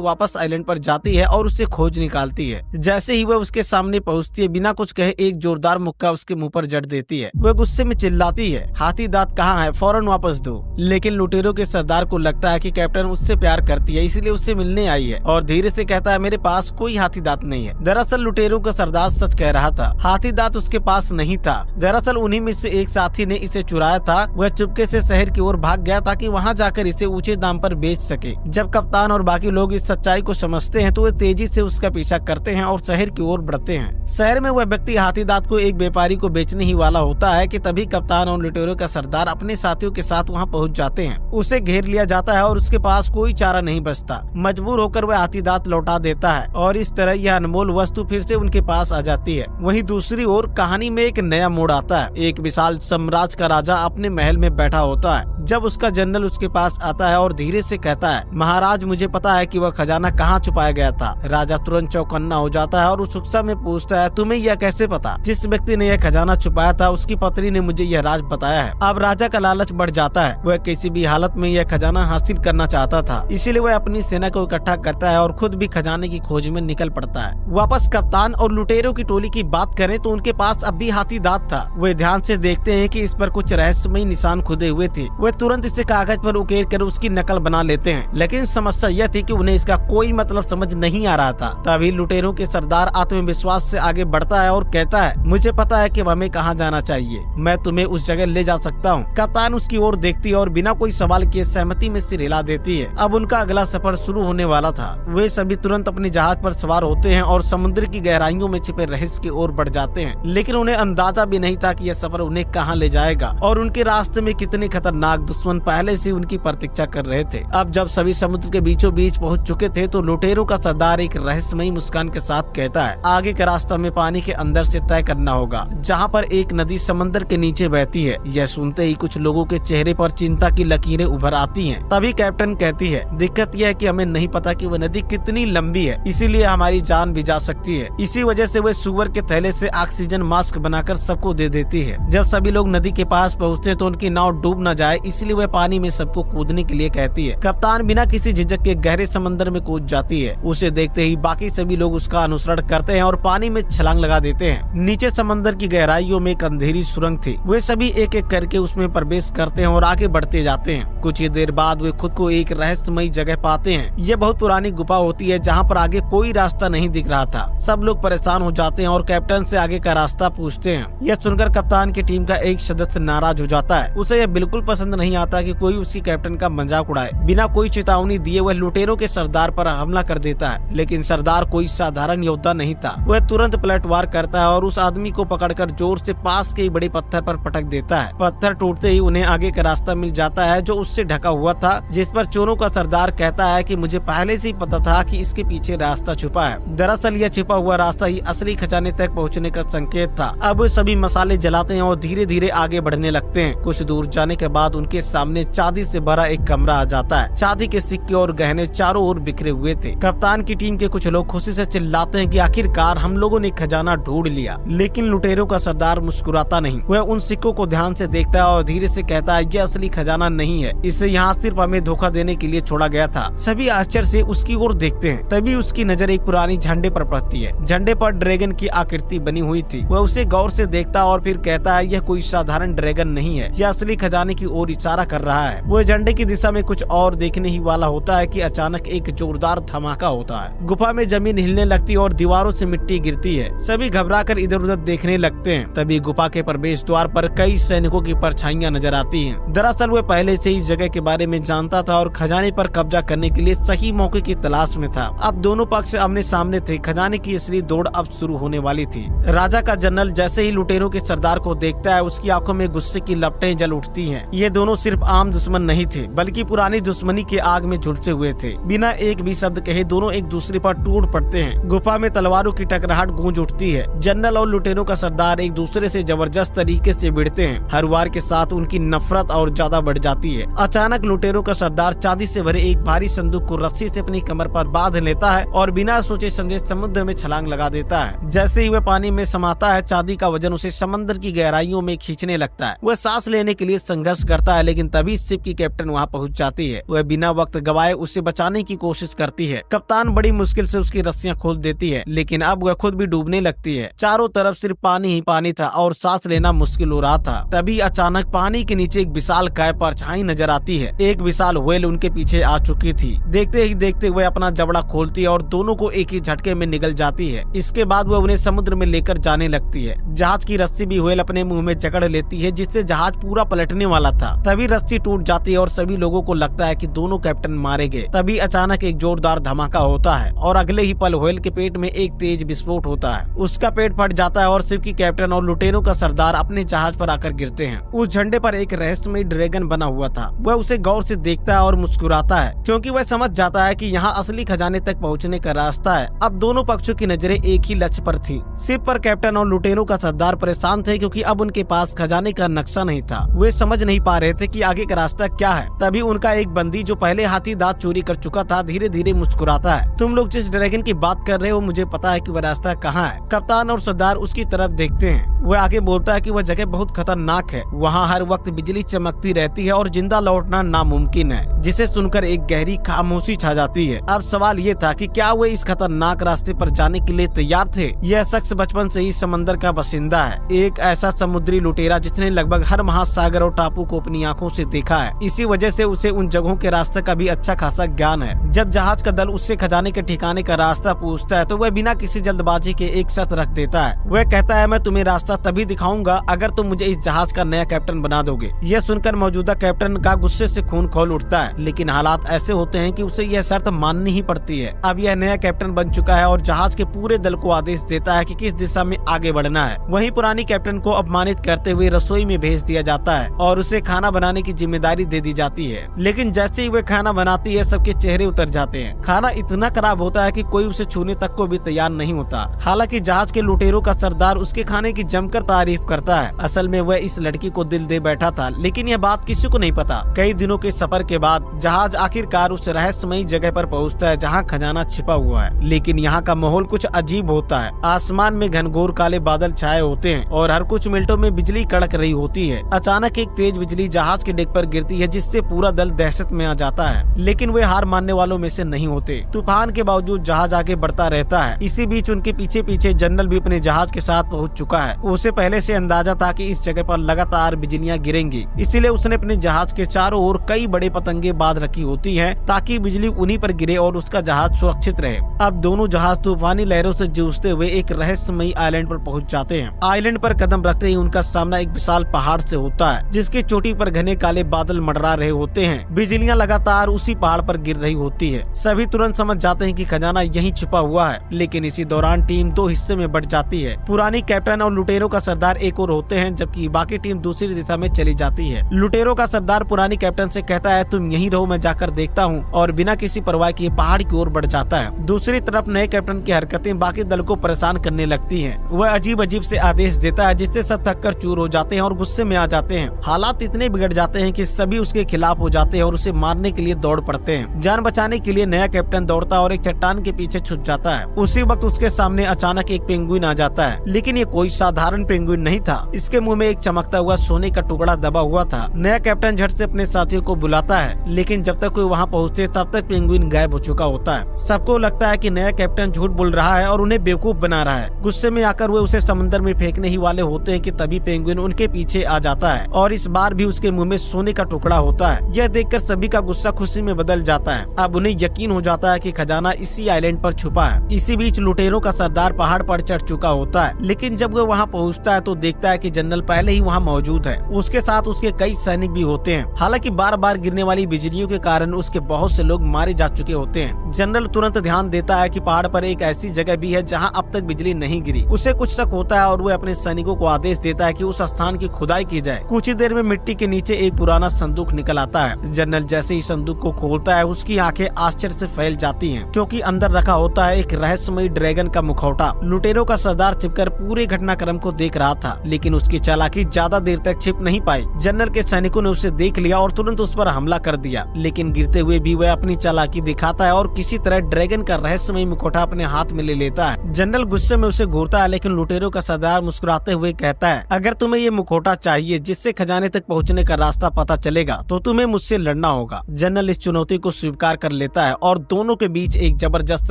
Speaker 2: वापस आइलैंड पर जाती है और उससे खोज निकालती है। जैसे ही वह उसके सामने पहुँचती है, बिना कुछ कहे एक जोरदार मुक्का उसके मुँह पर जड़ देती है। वह गुस्से में चिल्लाती है, हाथी दांत कहाँ है, फौरन वापस दो। लेकिन लुटेरों के सरदार को लगता है कि कैप्टन उससे प्यार करती है, इसलिए उससे मिलने आई है और धीरे से कहता है, मेरे पास कोई हाथी दांत नहीं है। दरअसल लुटेरों का सरदार सच कह रहा था, हाथी दांत उसके पास नहीं था। दरअसल उन्हीं में से एक साथी ने इसे चुराया था। वह चुपके से शहर की ओर भाग गया ताकि वहाँ जाकर इसे ऊंचे दाम पर बेच सके। जब कप्तान और बाकी लोग इस सच्चाई को समझते हैं तो वे तेजी से उसका पीछा करते हैं और शहर की ओर बढ़ते हैं। शहर में वह व्यक्ति हाथी दांत को एक व्यापारी को बेचने ही वाला होता है कि तभी कप्तान और लुटेरों का सरदार अपने साथियों के साथ वहां पहुंच जाते हैं। उसे घेर लिया जाता है और उसके पास कोई चारा नहीं बचता। मजबूर होकर वह हाथी दांत लौटा देता है और इस तरह यह अनमोल वस्तु फिर से उनके पास आ जाती है। वहीं दूसरी ओर कहानी में एक नया मोड़ आता है। एक विशाल साम्राज्य का राजा अपने महल में बैठा होता है जब उसका जनरल उसके पास आता है और धीरे से कहता है, महाराज मुझे पता है कि वह खजाना कहाँ छुपाया गया था। राजा तुरंत चौकन्ना हो जाता है और उस उत्साह में पूछता है, तुम्हें यह कैसे पता? जिस व्यक्ति ने यह खजाना छुपाया था उसकी पत्नी ने मुझे यह राज बताया है। अब राजा का लालच बढ़ जाता है। वह किसी भी हालत में यह खजाना हासिल करना चाहता था, इसीलिए वह अपनी सेना को इकट्ठा करता है और खुद भी खजाने की खोज में निकल पड़ता है। वापस कप्तान और लुटेरों की टोली की बात करें तो उनके पास अब भी हाथी दांत था। वे ध्यान से देखते हैं कि इस पर कुछ रहस्यमय निशान खुदे हुए थे। वे तुरंत इसे कागज पर उकेर कर उसकी नकल बना लेते हैं, लेकिन समस्या यह थी कि उन्हें इसका कोई मतलब समझ नहीं आ रहा था। तभी लुटेरों के सरदार आत्मविश्वास से आगे बढ़ता है और कहता है, मुझे पता है कि हमें कहाँ जाना चाहिए, मैं तुम्हें उस जगह ले जा सकता हूँ। कप्तान उसकी ओर देखती है और बिना कोई सवाल किए सहमति में सिर हिला देती है। अब उनका अगला सफर शुरू होने वाला था। वे सभी तुरंत अपने जहाज पर सवार होते हैं और समुद्र की गहराइयों में छिपे रहस्य की ओर बढ़ जाते हैं, लेकिन उन्हें अंदाजा भी नहीं था कि यह सफर उन्हें कहाँ ले जाएगा और उनके रास्ते में कितने खतरनाक दुश्मन पहले से उनकी प्रतीक्षा कर रहे थे। अब जब सभी समुद्र के बीचों बीच पहुंच चुके थे तो लुटेरों का सरदार एक रहस्यमयी मुस्कान के साथ कहता है, आगे का रास्ता में पानी के अंदर से तय करना होगा, जहाँ पर एक नदी समंदर के नीचे बहती है। यह सुनते ही कुछ लोगों के चेहरे पर चिंता की लकीरें उभर आती हैं। तभी कैप्टन कहती है, दिक्कत यह है कि हमें नहीं पता कि वह नदी कितनी लंबी है, इसीलिए हमारी जान भी जा सकती है। इसी वजह से वे सुअर के थैले से ऑक्सीजन मास्क बनाकर सबको दे देती है। जब सभी लोग नदी के पास पहुँचते तो उनकी नाव डूब न जाए, इसलिए वह पानी में सबको कूदने के लिए कहती है। कप्तान बिना किसी झिझक के गहरे समंदर में कूद जाती है। उसे देखते ही बाकी सभी लोग उसका अनुसरण करते हैं और पानी में छलांग लगा देते हैं। नीचे समंदर की गहराइयों में एक अंधेरी सुरंग थी। वे सभी एक एक करके उसमें प्रवेश करते हैं और आगे बढ़ते जाते हैं। कुछ ही देर बाद वे खुद को एक रहस्यमयी जगह पाते हैं। यह बहुत पुरानी गुफा होती है जहाँ पर आगे कोई रास्ता नहीं दिख रहा था। सब लोग परेशान हो जाते हैं और कैप्टन से आगे का रास्ता पूछते हैं। यह सुनकर कप्तान की टीम का एक सदस्य नाराज हो जाता है। उसे यह बिल्कुल पसंद नहीं आता कि कोई उसकी कैप्टन का मजाक उड़ाए। बिना कोई चेतावनी दिए वह लुटेरों के सरदार पर हमला कर देता है, लेकिन सरदार कोई साधारण योद्धा नहीं था। वह तुरंत पलटवार करता है और उस आदमी को पकड़कर जोर से पास के बड़े पत्थर पर पटक देता है। पत्थर टूटते ही उन्हें आगे का रास्ता मिल जाता है जो उससे ढका हुआ था, जिस पर चोरों का सरदार कहता है कि मुझे पहले से ही पता था कि इसके पीछे रास्ता छुपा है। दरअसल यह छिपा हुआ रास्ता ही असली खजाने तक पहुंचने का संकेत था। अब वे सभी मसाले जलाते हैं और धीरे धीरे आगे बढ़ने लगते हैं। कुछ दूर जाने के बाद उनके सामने चांदी से भरा एक कमरा आ जाता है। चांदी के सिक्के और गहने चारों ओर बिखरे हुए थे। कप्तान की टीम के कुछ लोग खुशी से चिल्लाते हैं कि आखिरकार हम लोगों ने खजाना ढूंढ लिया, लेकिन लुटेरों का सरदार मुस्कुराता नहीं। वह उन सिक्कों को ध्यान से देखता है और धीरे से कहता है, यह असली खजाना नहीं है, इसे यहाँ सिर्फ हमें धोखा देने के लिए छोड़ा गया था। सभी आश्चर्य से उसकी ओर देखते हैं। तभी उसकी नजर एक पुरानी झंडे पर पड़ती है। झंडे पर ड्रैगन की आकृति बनी हुई थी। वह उसे गौर से देखता और फिर कहता है, यह कोई साधारण ड्रैगन नहीं है, यह असली खजाने की ओर इशारा कर रहा है। वो झंडे की दिशा में कुछ और देखने ही वाला होता है कि अचानक एक जोरदार धमाका होता है। गुफा में जमीन हिलने लगती है और दीवारों से मिट्टी गिरती है। सभी घबराकर इधर उधर देखने लगते हैं। तभी गुफा के प्रवेश द्वार पर कई सैनिकों की परछाइयां नजर नजर आती है। दरअसल वह पहले से इस जगह के बारे में जानता था और खजाने पर कब्जा करने के लिए सही मौके की तलाश में था। अब दोनों पक्ष आमने सामने थे। खजाने की असली दौड़ अब शुरू होने वाली थी। राजा का जनरल जैसे ही लुटेरों के सरदार को देखता है, उसकी आंखों में गुस्से की लपटें जल उठती हैं। ये दोनों सिर्फ आम दुश्मन नहीं थे, बल्कि पुरानी दुश्मनी के आग में झुलसे हुए थे। बिना एक भी शब्द कहे दोनों एक दूसरे पर टूट पड़ते हैं। गुफा में तलवारों की टकराहट गूंज उठती है। जनरल और लुटेरों का सरदार एक दूसरे से जबरदस्त तरीके से भिड़ते हैं। हर वार के साथ उनकी नफरत और ज्यादा बढ़ जाती है। अचानक लुटेरों का सरदार चांदी से भरे एक भारी संदूक को रस्सी से अपनी कमर पर बांध लेता है और बिना सोचे समझे समुद्र में छलांग लगा देता है। जैसे ही वह पानी में समाता है, चांदी का वजन उसे समंदर की गहराइयों में खींचने लगता है। वह सांस लेने के लिए संघर्ष करता है, लेकिन तभी शिप की कैप्टन वहां पहुंच जाती है। वह बिना वक्त गवाए उसे बचाने की कोशिश करती है। कप्तान बड़ी मुश्किल से उसकी रस्सियां खोल देती है, लेकिन अब वह खुद भी डूबने लगती है। चारों तरफ सिर्फ पानी ही पानी था और सांस लेना मुश्किल हो रहा था। तभी अचानक पानी के नीचे एक विशाल काय परछाई नजर आती है। एक विशाल व्हेल उनके पीछे आ चुकी थी। देखते ही देखते वह अपना जबड़ा खोलती है और दोनों को एक ही झटके में निगल जाती है। इसके बाद वह उन्हें समुद्र में लेकर जाने लगती है। जहाज की रस्सी भी व्हेल अपने मुंह में जकड़ लेती है, जिससे जहाज पूरा पलटने वाला था। तभी रस्सी टूट जाती है और सभी लोगों को लगता है कि दोनों कैप्टन मारे गए। तभी अचानक एक जोरदार धमाका होता है और अगले ही पल व्हेल के पेट में एक तेज विस्फोट होता है। उसका पेट फट जाता है और शिप की कैप्टन और लुटेरों का सरदार अपने जहाज पर आकर गिरते हैं। उस झंडे पर एक रहस्यमय ड्रैगन बना हुआ था। वह उसे गौर से देखता है और मुस्कुराता है, क्योंकि वह समझ जाता है कि यहाँ असली खजाने तक पहुँचने का रास्ता है। अब दोनों पक्षों की नजरें एक ही लक्ष्य पर थी। शिप पर कैप्टन और लुटेरों का सरदार परेशान थे, क्योंकि अब उनके पास खजाने का नक्शा नहीं था। वे समझ नहीं पा रहे थे कि आगे का रास्ता क्या है। तभी उनका एक बंदी, जो पहले हाथी दांत चोरी कर चुका था, धीरे धीरे मुस्कुराता है। तुम लोग जिस ड्रैगन की बात कर रहे हो, मुझे पता है कि वह रास्ता कहाँ है। कप्तान और सरदार उसकी तरफ देखते हैं। वह आगे बोलता है कि वह जगह बहुत खतरनाक है। वहाँ हर वक्त बिजली चमकती रहती है और जिंदा लौटना नामुमकिन है। जिसे सुनकर एक गहरी खामोशी छा जाती है। अब सवाल ये था कि क्या वे इस खतरनाक रास्ते पर जाने के लिए तैयार थे। यह शख्स बचपन से ही समंदर का बासिंदा है, एक ऐसा समुद्री लुटेरा जिसने लगभग हर महासागर और टापू को अपनी आंखों से देखा है। इसी वजह से उसे उन जगहों के रास्ते का भी अच्छा खासा ज्ञान है। जब जहाज का दल उससे खजाने के ठिकाने का रास्ता पूछता है, तो वह बिना किसी जल्दबाजी के एक शर्त रख देता है। वह कहता है, मैं तुम्हें रास्ता तभी दिखाऊंगा अगर तुम मुझे इस जहाज का नया कैप्टन बना दोगे। यह सुनकर मौजूदा कैप्टन का गुस्से से खून खौल उठता है, लेकिन हालात ऐसे होते हैं कि उसे यह शर्त माननी ही पड़ती है। अब यह नया कैप्टन बन चुका है और जहाज के पूरे दल को आदेश देता है कि किस दिशा में आगे बढ़ना है। वहीं पुरानी कैप्टन को अपमानित करते हुए रसोई में भेज दिया जाता है और उसे खाना बनाने की जिम्मेदारी दे दी जाती है। लेकिन जैसे ही वह खाना बनाती है, सबके चेहरे उतर जाते हैं। खाना इतना खराब होता है कि कोई उसे छूने तक को भी तैयार नहीं होता। हालांकि जहाज के लुटेरों का सरदार उसके खाने की जमकर तारीफ करता है। असल में वह इस लड़की को दिल दे बैठा था, लेकिन यह बात किसी को नहीं पता। कई दिनों के सफर के बाद जहाज आखिरकार उस रहस्यमयी जगह पर पहुंचता है जहां खजाना छिपा हुआ है। लेकिन यहाँ का माहौल कुछ अजीब होता है। आसमान में घनघोर काले बादल छाए होते हैं और हर कुछ मिनटों में बिजली कड़क रही होती है। अचानक एक तेज बिजली जहाज के डेक पर गिरती है, जिससे पूरा दल दहशत में आ जाता है। लेकिन वे हार मानने वालों में से नहीं होते। तूफान के बावजूद जहाज आगे बढ़ता रहता है। इसी बीच उनके पीछे पीछे जनरल भी अपने जहाज के साथ पहुंच चुका है। उसे पहले से अंदाजा था कि इस जगह पर लगातार बिजलियां गिरेंगी, इसीलिए उसने अपने जहाज के चारों ओर कई बड़े पतंगे बांध रखी होती हैं, ताकि बिजली उन्हीं पर गिरे और उसका जहाज सुरक्षित रहे। अब दोनों जहाज तूफानी लहरों से जूझते हुए एक रहस्यमयी आइलैंड पर पहुंच जाते हैं। आइलैंड पर कदम रखते ही उनका सामना एक विशाल पहाड़ से होता है, जिसकी चोटी पर घने काले बादल मंडरा रहे होते हैं। बिजलियां लगातार उसी पहाड़ पर गिर रही होती है। सभी तुरंत समझ जाते हैं कि खजाना यहीं छिपा हुआ है। लेकिन इसी दौरान टीम दो हिस्से में बढ़ जाती है। पुरानी कैप्टन और लुटेरों का सरदार एक और होते हैं, जबकि बाकी टीम दूसरी दिशा में चली जाती है। लुटेरों का सरदार पुरानी कैप्टन से कहता है, तुम यहीं रहो, मैं जाकर देखता हूँ, और बिना किसी परवाह किए पहाड़ की ओर बढ़ जाता है। दूसरी तरफ नए कैप्टन की हरकतें बाकी दल को परेशान करने लगती हैं। वह अजीब अजीब से आदेश देता है, जिससे सब थककर चूर हो जाते हैं और गुस्से में आ जाते हैं। हालात इतने बिगड़ जाते हैं कि सभी उसके खिलाफ हो जाते हैं और उसे मारने के लिए दौड़ पड़ते हैं। जान बचाने के लिए नया कैप्टन दौड़ता है और एक चट्टान के पीछे छुप जाता है। उसी वक्त उसके सामने अचानक एक पेंगुइन आ जाता है, लेकिन ये कोई साधारण पेंगुइन नहीं था। इसके मुंह में एक चमकता हुआ सोने का टुकड़ा दबा हुआ था। नया कैप्टन झट से अपने साथियों को बुलाता है, लेकिन जब तक कोई वहाँ पहुँचते तब तक पेंगुइन गायब हो चुका होता है। सबको लगता है कि नया कैप्टन झूठ बोल रहा है और उन्हें बेवकूफ बना रहा है। गुस्से में आकर वे उसे समंदर में फेंकने ही वाले होते हैं कि तभी पेंगुइन उनके पीछे आ जाता है और इस बार भी उसके मुंह में सोने का टुकड़ा होता है। यह देखकर सभी का गुस्सा खुशी में बदल जाता है। अब उन्हें यकीन हो जाता है कि खजाना इसी आइलैंड पर छुपा है। इसी बीच लुटेरों का सरदार पहाड़ पर चढ़ चुका होता है, लेकिन जब वह वहाँ पहुंचता है तो देखता है कि जनरल पहले ही वहां मौजूद है। उसके साथ उसके कई सैनिक भी होते हैं। हालांकि बार बार गिरने वाली बिजलियों के कारण उसके बहुत से लोग मारे जा चुके होते हैं। जनरल तुरंत ध्यान देता है कि पहाड़ पर एक ऐसी जगह भी है जहां अब तक बिजली नहीं गिरी। उसे कुछ शक होता है और वह अपने सैनिकों को आदेश देता है कि उस स्थान की खुदाई की जाए। कुछ ही देर में मिट्टी के नीचे एक पुराना संदूक निकल आता है। जनरल जैसे ही संदूक को खोलता है उसकी आंखें आश्चर्य से फैल जाती हैं, क्योंकि अंदर रखा होता है एक रहस्यमयी ड्रैगन का मुखौटा। लुटेरों का सरदार छिपकर पूरे घटनाक्रम को देख रहा था, लेकिन उसकी चालाकी ज्यादा देर तक छिप नहीं पाई। जनरल के सैनिकों ने उसे देख लिया और तुरंत उस पर हमला कर दिया, लेकिन गिरते हुए भी वह अपनी चालाकी दिखाता है और किसी तरह ड्रैगन का रहस्यमयी मुखौटा अपने हाथ में ले लेता है। जनरल गुस्से में उसे घूरता है, लेकिन लुटेरों का सरदार मुस्कुराते हुए कहता है, अगर तुम्हें ये मुखौटा चाहिए जिससे खजाने तक पहुँचने का रास्ता पता चलेगा तो तुम्हें मुझसे लड़ना होगा। जनरल इस चुनौती को स्वीकार कर लेता है और दोनों के बीच एक जबरदस्त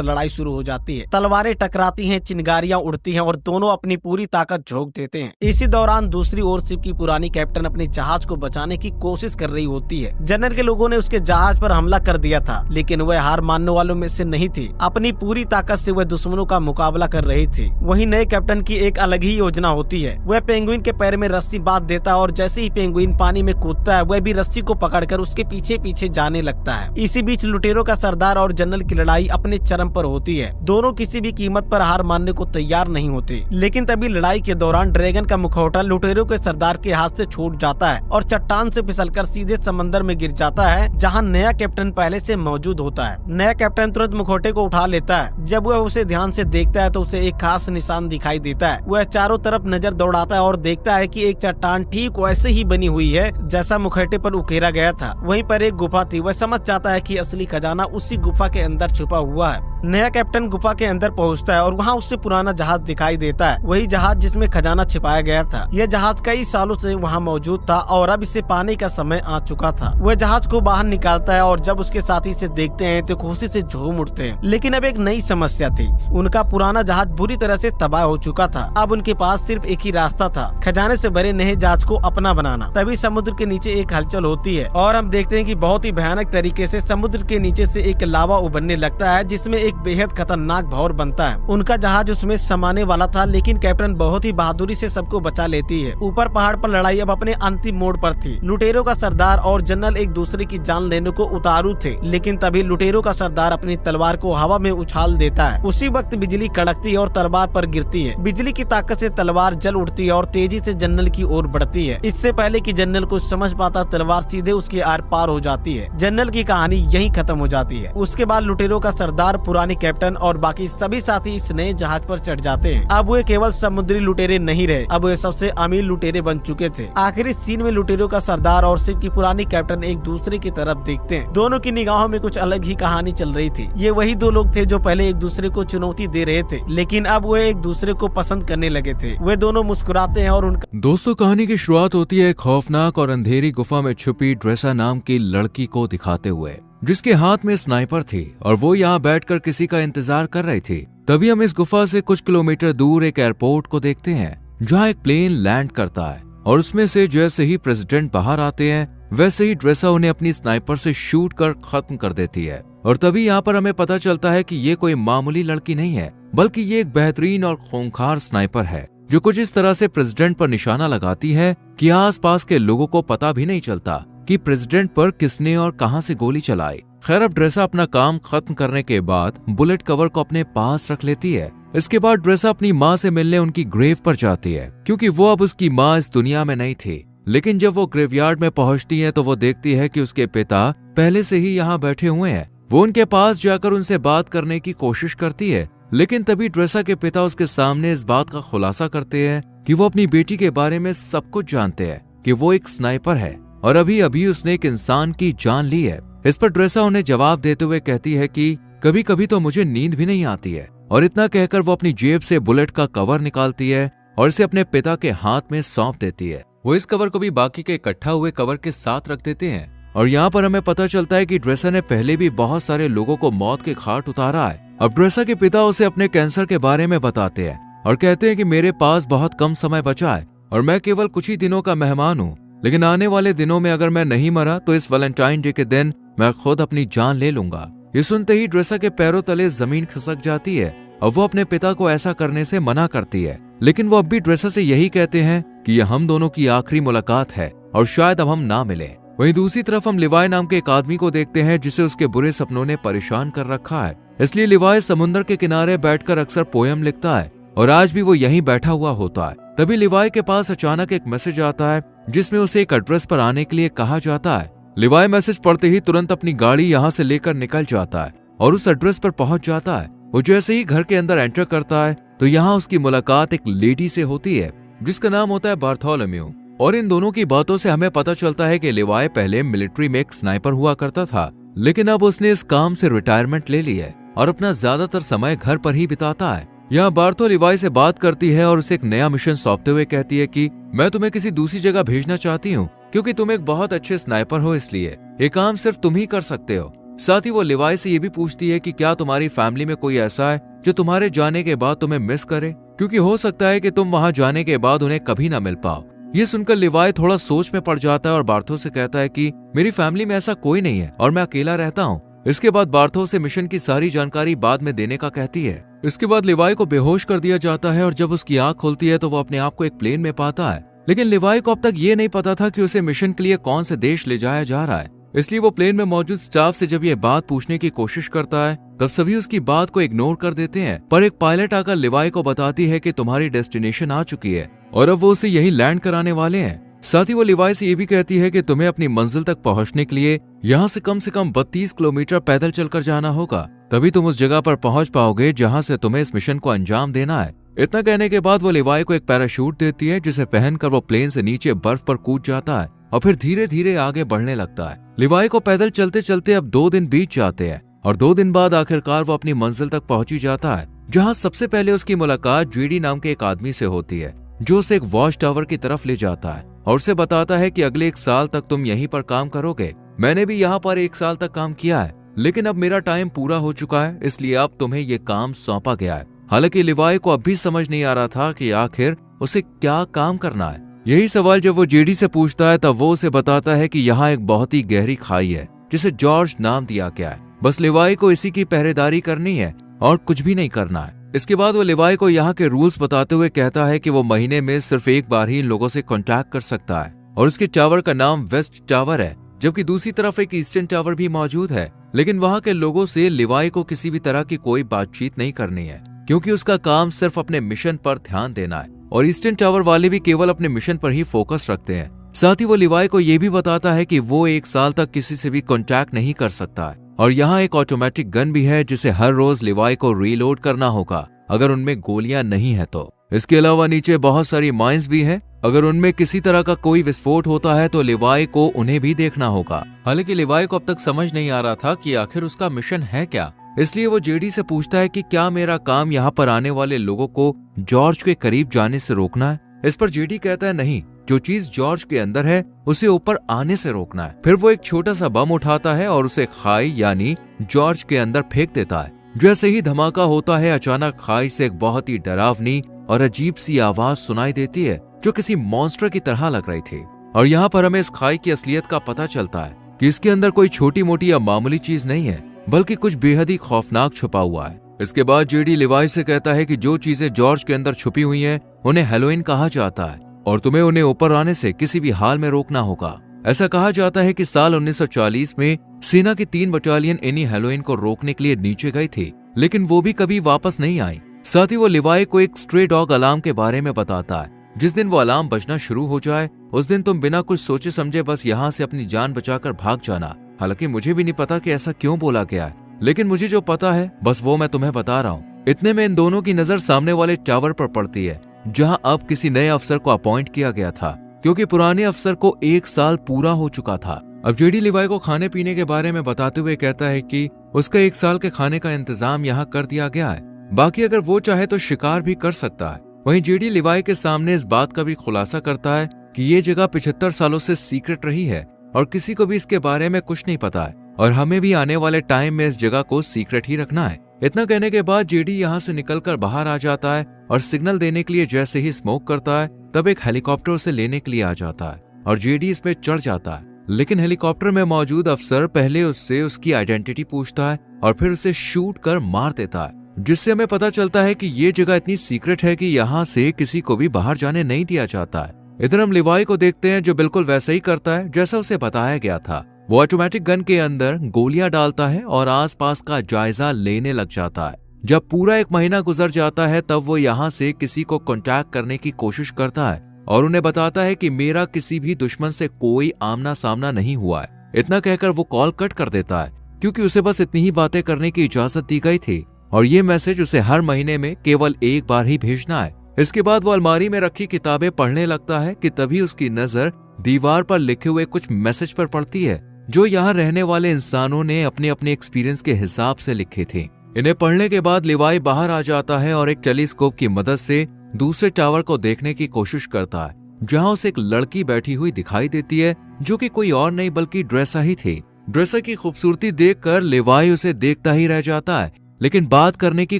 Speaker 2: लड़ाई शुरू हो जाती है। तलवारें टकराती हैं, चिंगारियां उड़ती हैं और दोनों अपनी पूरी ताकत झोंक देते हैं। इसी दौरान दूसरी ओर शिप की पुरानी कैप्टन अपने जहाज को बचाने की कोशिश कर रही होती है। जनरल के लोगों ने उसके जहाज पर हमला कर दिया था, लेकिन वह हार मानने वालों में से नहीं थी। अपनी पूरी ताकत से वह दुश्मनों का मुकाबला कर रही थी। वहीं नए कैप्टन की एक अलग ही योजना होती है। वह पेंगुइन के पैर में रस्सी बांध देता है और जैसे ही पेंगुइन पानी में कूदता है वह भी रस्सी को पकड़कर उसके पीछे पीछे जाने लगता है। इसी बीच लुटेरों का सरदार और जनरल की लड़ाई अपने चरम पर होती है। दोनों किसी भी कीमत पर हार मानने को तैयार नहीं होते, लेकिन तभी लड़ाई के दौरान ड्रैगन का मुखौटा लुटेरों के सरदार के हाथ से छूट जाता है और चट्टान से फिसलकर सीधे समंदर में गिर जाता है, जहां नया कैप्टन पहले से मौजूद होता है। नया कैप्टन तुरंत मुखौटे को उठा लेता है। जब वह उसे ध्यान से देखता है तो उसे एक खास निशान दिखाई देता है। वह चारों तरफ नजर दौड़ाता है और देखता है कि एक चट्टान ठीक वैसे ही बनी हुई है जैसा मुखौटे पर उकेरा गया था। वहीं पर एक गुफा थी। वह समझ जाता है कि असली खजाना उसी गुफा के अंदर छुपा हुआ है। नया कैप्टन गुफा के अंदर पहुंचता है और वहां उससे पुराना जहाज दिखाई देता है, वही जहाज जिसमें खजाना छिपाया गया था। यह जहाज कई सालों से वहां मौजूद था और अब इसे पाने का समय आ चुका था। वह जहाज को बाहर निकालता है और जब उसके साथी इसे देखते हैं तो खुशी से झूम उठते हैं। लेकिन अब एक नई समस्या थी। उनका पुराना जहाज बुरी तरह से तबाह हो चुका था। अब उनके पास सिर्फ एक ही रास्ता था, खजाने से भरे नए जहाज को अपना बनाना। तभी समुद्र के नीचे एक हलचल होती है और हम देखते हैं कि बहुत ही भयानक तरीके से समुद्र के नीचे से एक लावा उभरने लगता है, जिसमें एक बेहद खतरनाक भौर बनता है। उनका जहाज उसमें समाने वाला था, लेकिन कैप्टन बहुत ही बहादुरी से सबको बचा लेती है। ऊपर पहाड़ पर लड़ाई अब अपने अंतिम मोड़ पर थी। लुटेरों का सरदार और जनरल एक दूसरे की जान लेने को उतारू थे, लेकिन तभी लुटेरों का सरदार अपनी तलवार को हवा में उछाल देता है। उसी वक्त बिजली कड़कती है और तलवार पर गिरती है। बिजली की ताकत से तलवार जल उठती है और तेजी से जनरल की ओर बढ़ती है। इससे पहले कि जनरल कुछ समझ पाता, तलवार सीधे उसके आर पार हो जाती है। जनरल की कहानी यहीं खत्म हो जाती है। उसके बाद लुटेरों का सरदार, पुरानी कैप्टन और बाकी सभी साथी इस नए जहाज पर चढ़ जाते हैं। अब वे केवल समुद्री लुटेरे नहीं रहे, अब वे सबसे अमीर लुटेरे बन चुके थे। आखिरी सीन में लुटेरों का सरदार और शिप की पुरानी कैप्टन एक दूसरे की तरफ देखते हैं। दोनों की निगाहों में कुछ अलग ही कहानी चल रही थी। ये वही दो लोग थे जो पहले एक दूसरे को चुनौती दे रहे थे, लेकिन अब वे एक दूसरे को पसंद करने लगे थे। वे दोनों मुस्कुराते हैं और उनका
Speaker 1: दोस्तों, कहानी की शुरुआत होती है एक खौफनाक और अंधेरी गुफा में छुपी ड्रेसा नाम की लड़की को दिखाते हुए, जिसके हाथ में स्नाइपर थी और वो यहाँ बैठकर किसी का इंतजार कर रही थी। तभी हम इस गुफा से कुछ किलोमीटर दूर एक एयरपोर्ट को देखते हैं, जहाँ एक प्लेन लैंड करता है और उसमें से जैसे ही प्रेसिडेंट बाहर आते हैं वैसे ही ड्रेसा उन्हें अपनी स्नाइपर से शूट कर खत्म कर देती है। और तभी यहाँ पर हमें पता चलता है कि ये कोई मामूली लड़की नहीं है, बल्कि ये एक बेहतरीन और खूंखार स्नाइपर है, जो कुछ इस तरह से प्रेसिडेंट पर निशाना लगाती है कि आसपास के लोगों को पता भी नहीं चलता कि प्रेसिडेंट पर किसने और कहां से गोली चलाई। खैर, अब ड्रेसा अपना काम खत्म करने के बाद बुलेट कवर को अपने पास रख लेती है। इसके बाद ड्रेसा अपनी माँ से मिलने उनकी ग्रेव पर जाती है, क्योंकि वो अब उसकी माँ इस दुनिया में नहीं थी। लेकिन जब वो ग्रेवयार्ड में पहुंचती है तो वो देखती है कि उसके पिता पहले से ही यहाँ बैठे हुए हैं। वो उनके पास जाकर उनसे बात करने की कोशिश करती है, लेकिन तभी ड्रेसा के पिता उसके सामने इस बात का खुलासा करते हैं कि वो अपनी बेटी के बारे में सब कुछ जानते हैं, कि वो एक स्नाइपर है और अभी अभी उसने एक इंसान की जान ली है। इस पर ड्रेसा उन्हें जवाब देते हुए कहती है कि कभी कभी तो मुझे नींद भी नहीं आती है। और इतना कहकर वो अपनी जेब से बुलेट का कवर निकालती है और इसे अपने पिता के हाथ में सौंप देती है। वो इस कवर को भी बाकी के इकट्ठा हुए कवर के साथ रख देते हैं। और यहाँ पर हमें पता चलता है कि ड्रेसा ने पहले भी बहुत सारे लोगों को मौत के घाट उतारा है। अब ड्रेसा के पिता उसे अपने कैंसर के बारे में बताते हैं और कहते हैं कि मेरे पास बहुत कम समय बचा है और मैं केवल कुछ ही दिनों का मेहमान हूँ, लेकिन आने वाले दिनों में अगर मैं नहीं मरा तो इस वैलेंटाइन डे के दिन मैं खुद अपनी जान ले लूंगा। ये सुनते ही ड्रेसा के पैरों तले जमीन खिसक जाती है और वो अपने पिता को ऐसा करने से मना करती है। लेकिन वो अब भी ड्रेसा से यही कहते हैं कि यह हम दोनों की आखिरी मुलाकात है और शायद अब हम ना मिलें। वहीं दूसरी तरफ हम लिवाई नाम के एक आदमी को देखते हैं जिसे उसके बुरे सपनों ने परेशान कर रखा है। इसलिए लिवाई समुद्र के किनारे बैठकर अक्सर पोयम लिखता है और आज भी वो यहीं बैठा हुआ होता है। तभी लिवाई के पास अचानक एक मैसेज आता है जिसमें उसे एक एड्रेस पर आने के लिए कहा जाता है। लिवाई मैसेज पढ़ते ही तुरंत अपनी गाड़ी यहाँ से लेकर निकल जाता है और उस एड्रेस पर पहुंच जाता है। वो जैसे ही घर के अंदर एंटर करता है तो यहाँ उसकी मुलाकात एक लेडी से होती है जिसका नाम होता है बार्थोलोम्यू। और इन दोनों की बातों से हमें पता चलता है कि लिवाई पहले मिलिट्री में एक स्नाइपर हुआ करता था, लेकिन अब उसने इस काम से रिटायरमेंट ले ली है और अपना ज्यादातर समय घर पर ही बिताता है। यहाँ बार्थो लिवाई से बात करती है और उसे एक नया मिशन सौंपते हुए कहती है कि मैं तुम्हें किसी दूसरी जगह भेजना चाहती हूँ क्योंकि तुम एक बहुत अच्छे स्नाइपर हो, इसलिए ये काम सिर्फ तुम ही कर सकते हो। साथ ही वो लिवाई से ये भी पूछती है कि क्या तुम्हारी फैमिली में कोई ऐसा है जो तुम्हारे जाने के बाद तुम्हें मिस करे, क्योंकि हो सकता है कि तुम वहां जाने के बाद उन्हें कभी ना मिल पाओ। ये सुनकर लिवाई थोड़ा सोच में पड़ जाता है और बार्थो से कहता है कि मेरी फैमिली में ऐसा कोई नहीं है और मैं अकेला रहता हूँ। इसके बाद बार्थो से मिशन की सारी जानकारी बाद में देने का कहती है। इसके बाद लिवाई को बेहोश कर दिया जाता है और जब उसकी आंख खुलती है तो वो अपने आप को एक प्लेन में पाता है, लेकिन लिवाई को अब तक ये नहीं पता था कि उसे मिशन के लिए कौन से देश ले जाया जा रहा है। इसलिए वो प्लेन में मौजूद स्टाफ से जब ये बात पूछने की कोशिश करता है तब सभी उसकी बात को इग्नोर कर देते हैं, पर एक पायलट आकर लिवाई को बताती है कि तुम्हारी डेस्टिनेशन आ चुकी है और अब वो उसे यही लैंड कराने वाले हैं। साथ ही वो लिवाई से ये भी कहती है कि तुम्हें अपनी मंजिल तक पहुंचने के लिए यहाँ से कम 32 किलोमीटर पैदल चलकर जाना होगा, तभी तुम उस जगह पर पहुंच पाओगे जहाँ से तुम्हें इस मिशन को अंजाम देना है। इतना कहने के बाद वो लिवाई को एक पैराशूट देती है जिसे पहनकर वो प्लेन से नीचे बर्फ पर कूद जाता है और फिर धीरे धीरे आगे बढ़ने लगता है। लिवाई को पैदल चलते चलते अब 2 दिन बीत जाते हैं और 2 दिन बाद आखिरकार वो अपनी मंजिल तक पहुंच ही जाता है, जहाँ सबसे पहले उसकी मुलाकात जीडी नाम के एक आदमी से होती है जो उसे एक वॉच टावर की तरफ ले जाता है और उसे बताता है कि अगले 1 साल तक तुम यहीं पर काम करोगे। मैंने भी यहाँ पर 1 साल तक काम किया है, लेकिन अब मेरा टाइम पूरा हो चुका है, इसलिए अब तुम्हें ये काम सौंपा गया है। हालांकि लिवाई को अब भी समझ नहीं आ रहा था कि आखिर उसे क्या काम करना है। यही सवाल जब वो जेडी से पूछता है तब वो उसे बताता है कि यहाँ एक बहुत ही गहरी खाई है जिसे जॉर्ज नाम दिया गया है। बस लिवाई को इसी की पहरेदारी करनी है और कुछ भी नहीं करना है। इसके बाद वो लिवाई को यहाँ के रूल्स बताते हुए कहता है कि वो महीने में सिर्फ 1 बार ही इन लोगों से कांटेक्ट कर सकता है और उसके टावर का नाम वेस्ट टावर है, जबकि दूसरी तरफ एक ईस्टर्न टावर भी मौजूद है। लेकिन वहाँ के लोगों से लिवाई को किसी भी तरह की कोई बातचीत नहीं करनी है क्योंकि उसका काम सिर्फ अपने मिशन पर ध्यान देना है और ईस्टर्न टावर वाले भी केवल अपने मिशन पर ही फोकस रखते हैं। साथ ही वो लिवाई को ये भी बताता है कि वो 1 साल तक किसी से भी कांटेक्ट नहीं कर सकता है और यहाँ एक ऑटोमेटिक गन भी है जिसे हर रोज लिवाई को रीलोड करना होगा अगर उनमें गोलियां नहीं है तो। इसके अलावा नीचे बहुत सारी माइंस भी हैं, अगर उनमें किसी तरह का कोई विस्फोट होता है तो लिवाई को उन्हें भी देखना होगा। हालांकि लिवाई को अब तक समझ नहीं आ रहा था कि आखिर उसका मिशन है क्या, इसलिए वो जेडी से पूछता है कि क्या मेरा काम यहाँ पर आने वाले लोगों को जॉर्ज के करीब जाने से रोकना है। इस पर जेडी कहता है नहीं, जो चीज जॉर्ज के अंदर है उसे ऊपर आने से रोकना है। फिर वो एक छोटा सा बम उठाता है और उसे खाई यानी जॉर्ज के अंदर फेंक देता है। जैसे ही धमाका होता है अचानक खाई से एक बहुत ही डरावनी और अजीब सी आवाज सुनाई देती है जो किसी मॉन्स्टर की तरह लग रही थी और यहाँ पर हमें इस खाई की असलियत का पता चलता है कि इसके अंदर कोई छोटी मोटी या मामूली चीज नहीं है बल्कि कुछ बेहद ही खौफनाक छुपा हुआ है। इसके बाद जेडी लिवाई से कहता है कि जो चीजें जॉर्ज के अंदर छुपी हुई हैं उन्हें हेलोइन कहा जाता है और तुम्हें उन्हें ऊपर आने से किसी भी हाल में रोकना होगा। ऐसा कहा जाता है कि साल 1940 में सेना की 3 बटालियन इन्हीं हेलोइन को रोकने के लिए नीचे गई थी, लेकिन वो भी कभी वापस नहीं आई। साथ ही वो लिवाई को एक स्ट्रे डॉग अलार्म के बारे में बताता है। जिस दिन वो अलार्म बजना शुरू हो जाए उस दिन तुम बिना कुछ सोचे समझे बस यहाँ से अपनी जान बचाकर भाग जाना। हालांकि मुझे भी नहीं पता कि ऐसा क्यों बोला गया है, लेकिन मुझे जो पता है बस वो मैं तुम्हें बता रहा हूँ। इतने में इन दोनों की नजर सामने वाले टावर पर पड़ती है जहां अब किसी नए अफसर को अपॉइंट किया गया था क्योंकि पुराने अफसर को 1 साल पूरा हो चुका था। अब जेडी लिवाई को खाने पीने के बारे में बताते हुए कहता है कि उसका 1 साल के खाने का इंतजाम यहाँ कर दिया गया है, बाकी अगर वो चाहे तो शिकार भी कर सकता है। वहीं जेडी लिवाई के सामने इस बात का भी खुलासा करता है कि ये जगह 75 सालों से सीक्रेट रही है और किसी को भी इसके बारे में कुछ नहीं पता है और हमें भी आने वाले टाइम में इस जगह को सीक्रेट ही रखना है। इतना कहने के बाद जेडी यहाँ से निकलकर बाहर आ जाता है और सिग्नल देने के लिए जैसे ही स्मोक करता है तब एक हेलीकॉप्टर उसे लेने के लिए आ जाता है और जेडी इसमें चढ़ जाता है। लेकिन हेलीकॉप्टर में मौजूद अफसर पहले उससे उसकी आइडेंटिटी पूछता है और फिर उसे शूट कर मार देता है। जिससे हमें पता चलता है कि ये जगह इतनी सीक्रेट है कि यहाँ से किसी को भी बाहर जाने नहीं दिया जाता है। इधर हम लिवाई को देखते हैं जो बिल्कुल वैसा ही करता है जैसा उसे बताया गया था। वो ऑटोमेटिक गन के अंदर गोलियां डालता है और आसपास का जायजा लेने लग जाता है। जब पूरा 1 महीना गुजर जाता है तब वो यहाँ से किसी को कांटेक्ट करने की कोशिश करता है और उन्हें बताता है कि मेरा किसी भी दुश्मन से कोई आमना सामना नहीं हुआ है। इतना कहकर वो कॉल कट कर देता है क्योंकि उसे बस इतनी ही बातें करने की इजाजत दी गई थी और ये मैसेज उसे हर महीने में केवल 1 बार ही भेजना है। इसके बाद वो अलमारी में रखी किताबें पढ़ने लगता है कि तभी उसकी नजर दीवार पर लिखे हुए कुछ मैसेज पर पड़ती है जो यहाँ रहने वाले इंसानों ने अपने अपने एक्सपीरियंस के हिसाब से लिखे थे। इन्हें पढ़ने के बाद लिवाई बाहर आ जाता है और एक टेलीस्कोप की मदद से दूसरे टावर को देखने की कोशिश करता है जहाँ उसे एक लड़की बैठी हुई दिखाई देती है जो कि कोई और नहीं बल्कि ड्रेसा ही थी। ड्रेसा की खूबसूरती देखकर लिवाई उसे देखता ही रह जाता है लेकिन बात करने की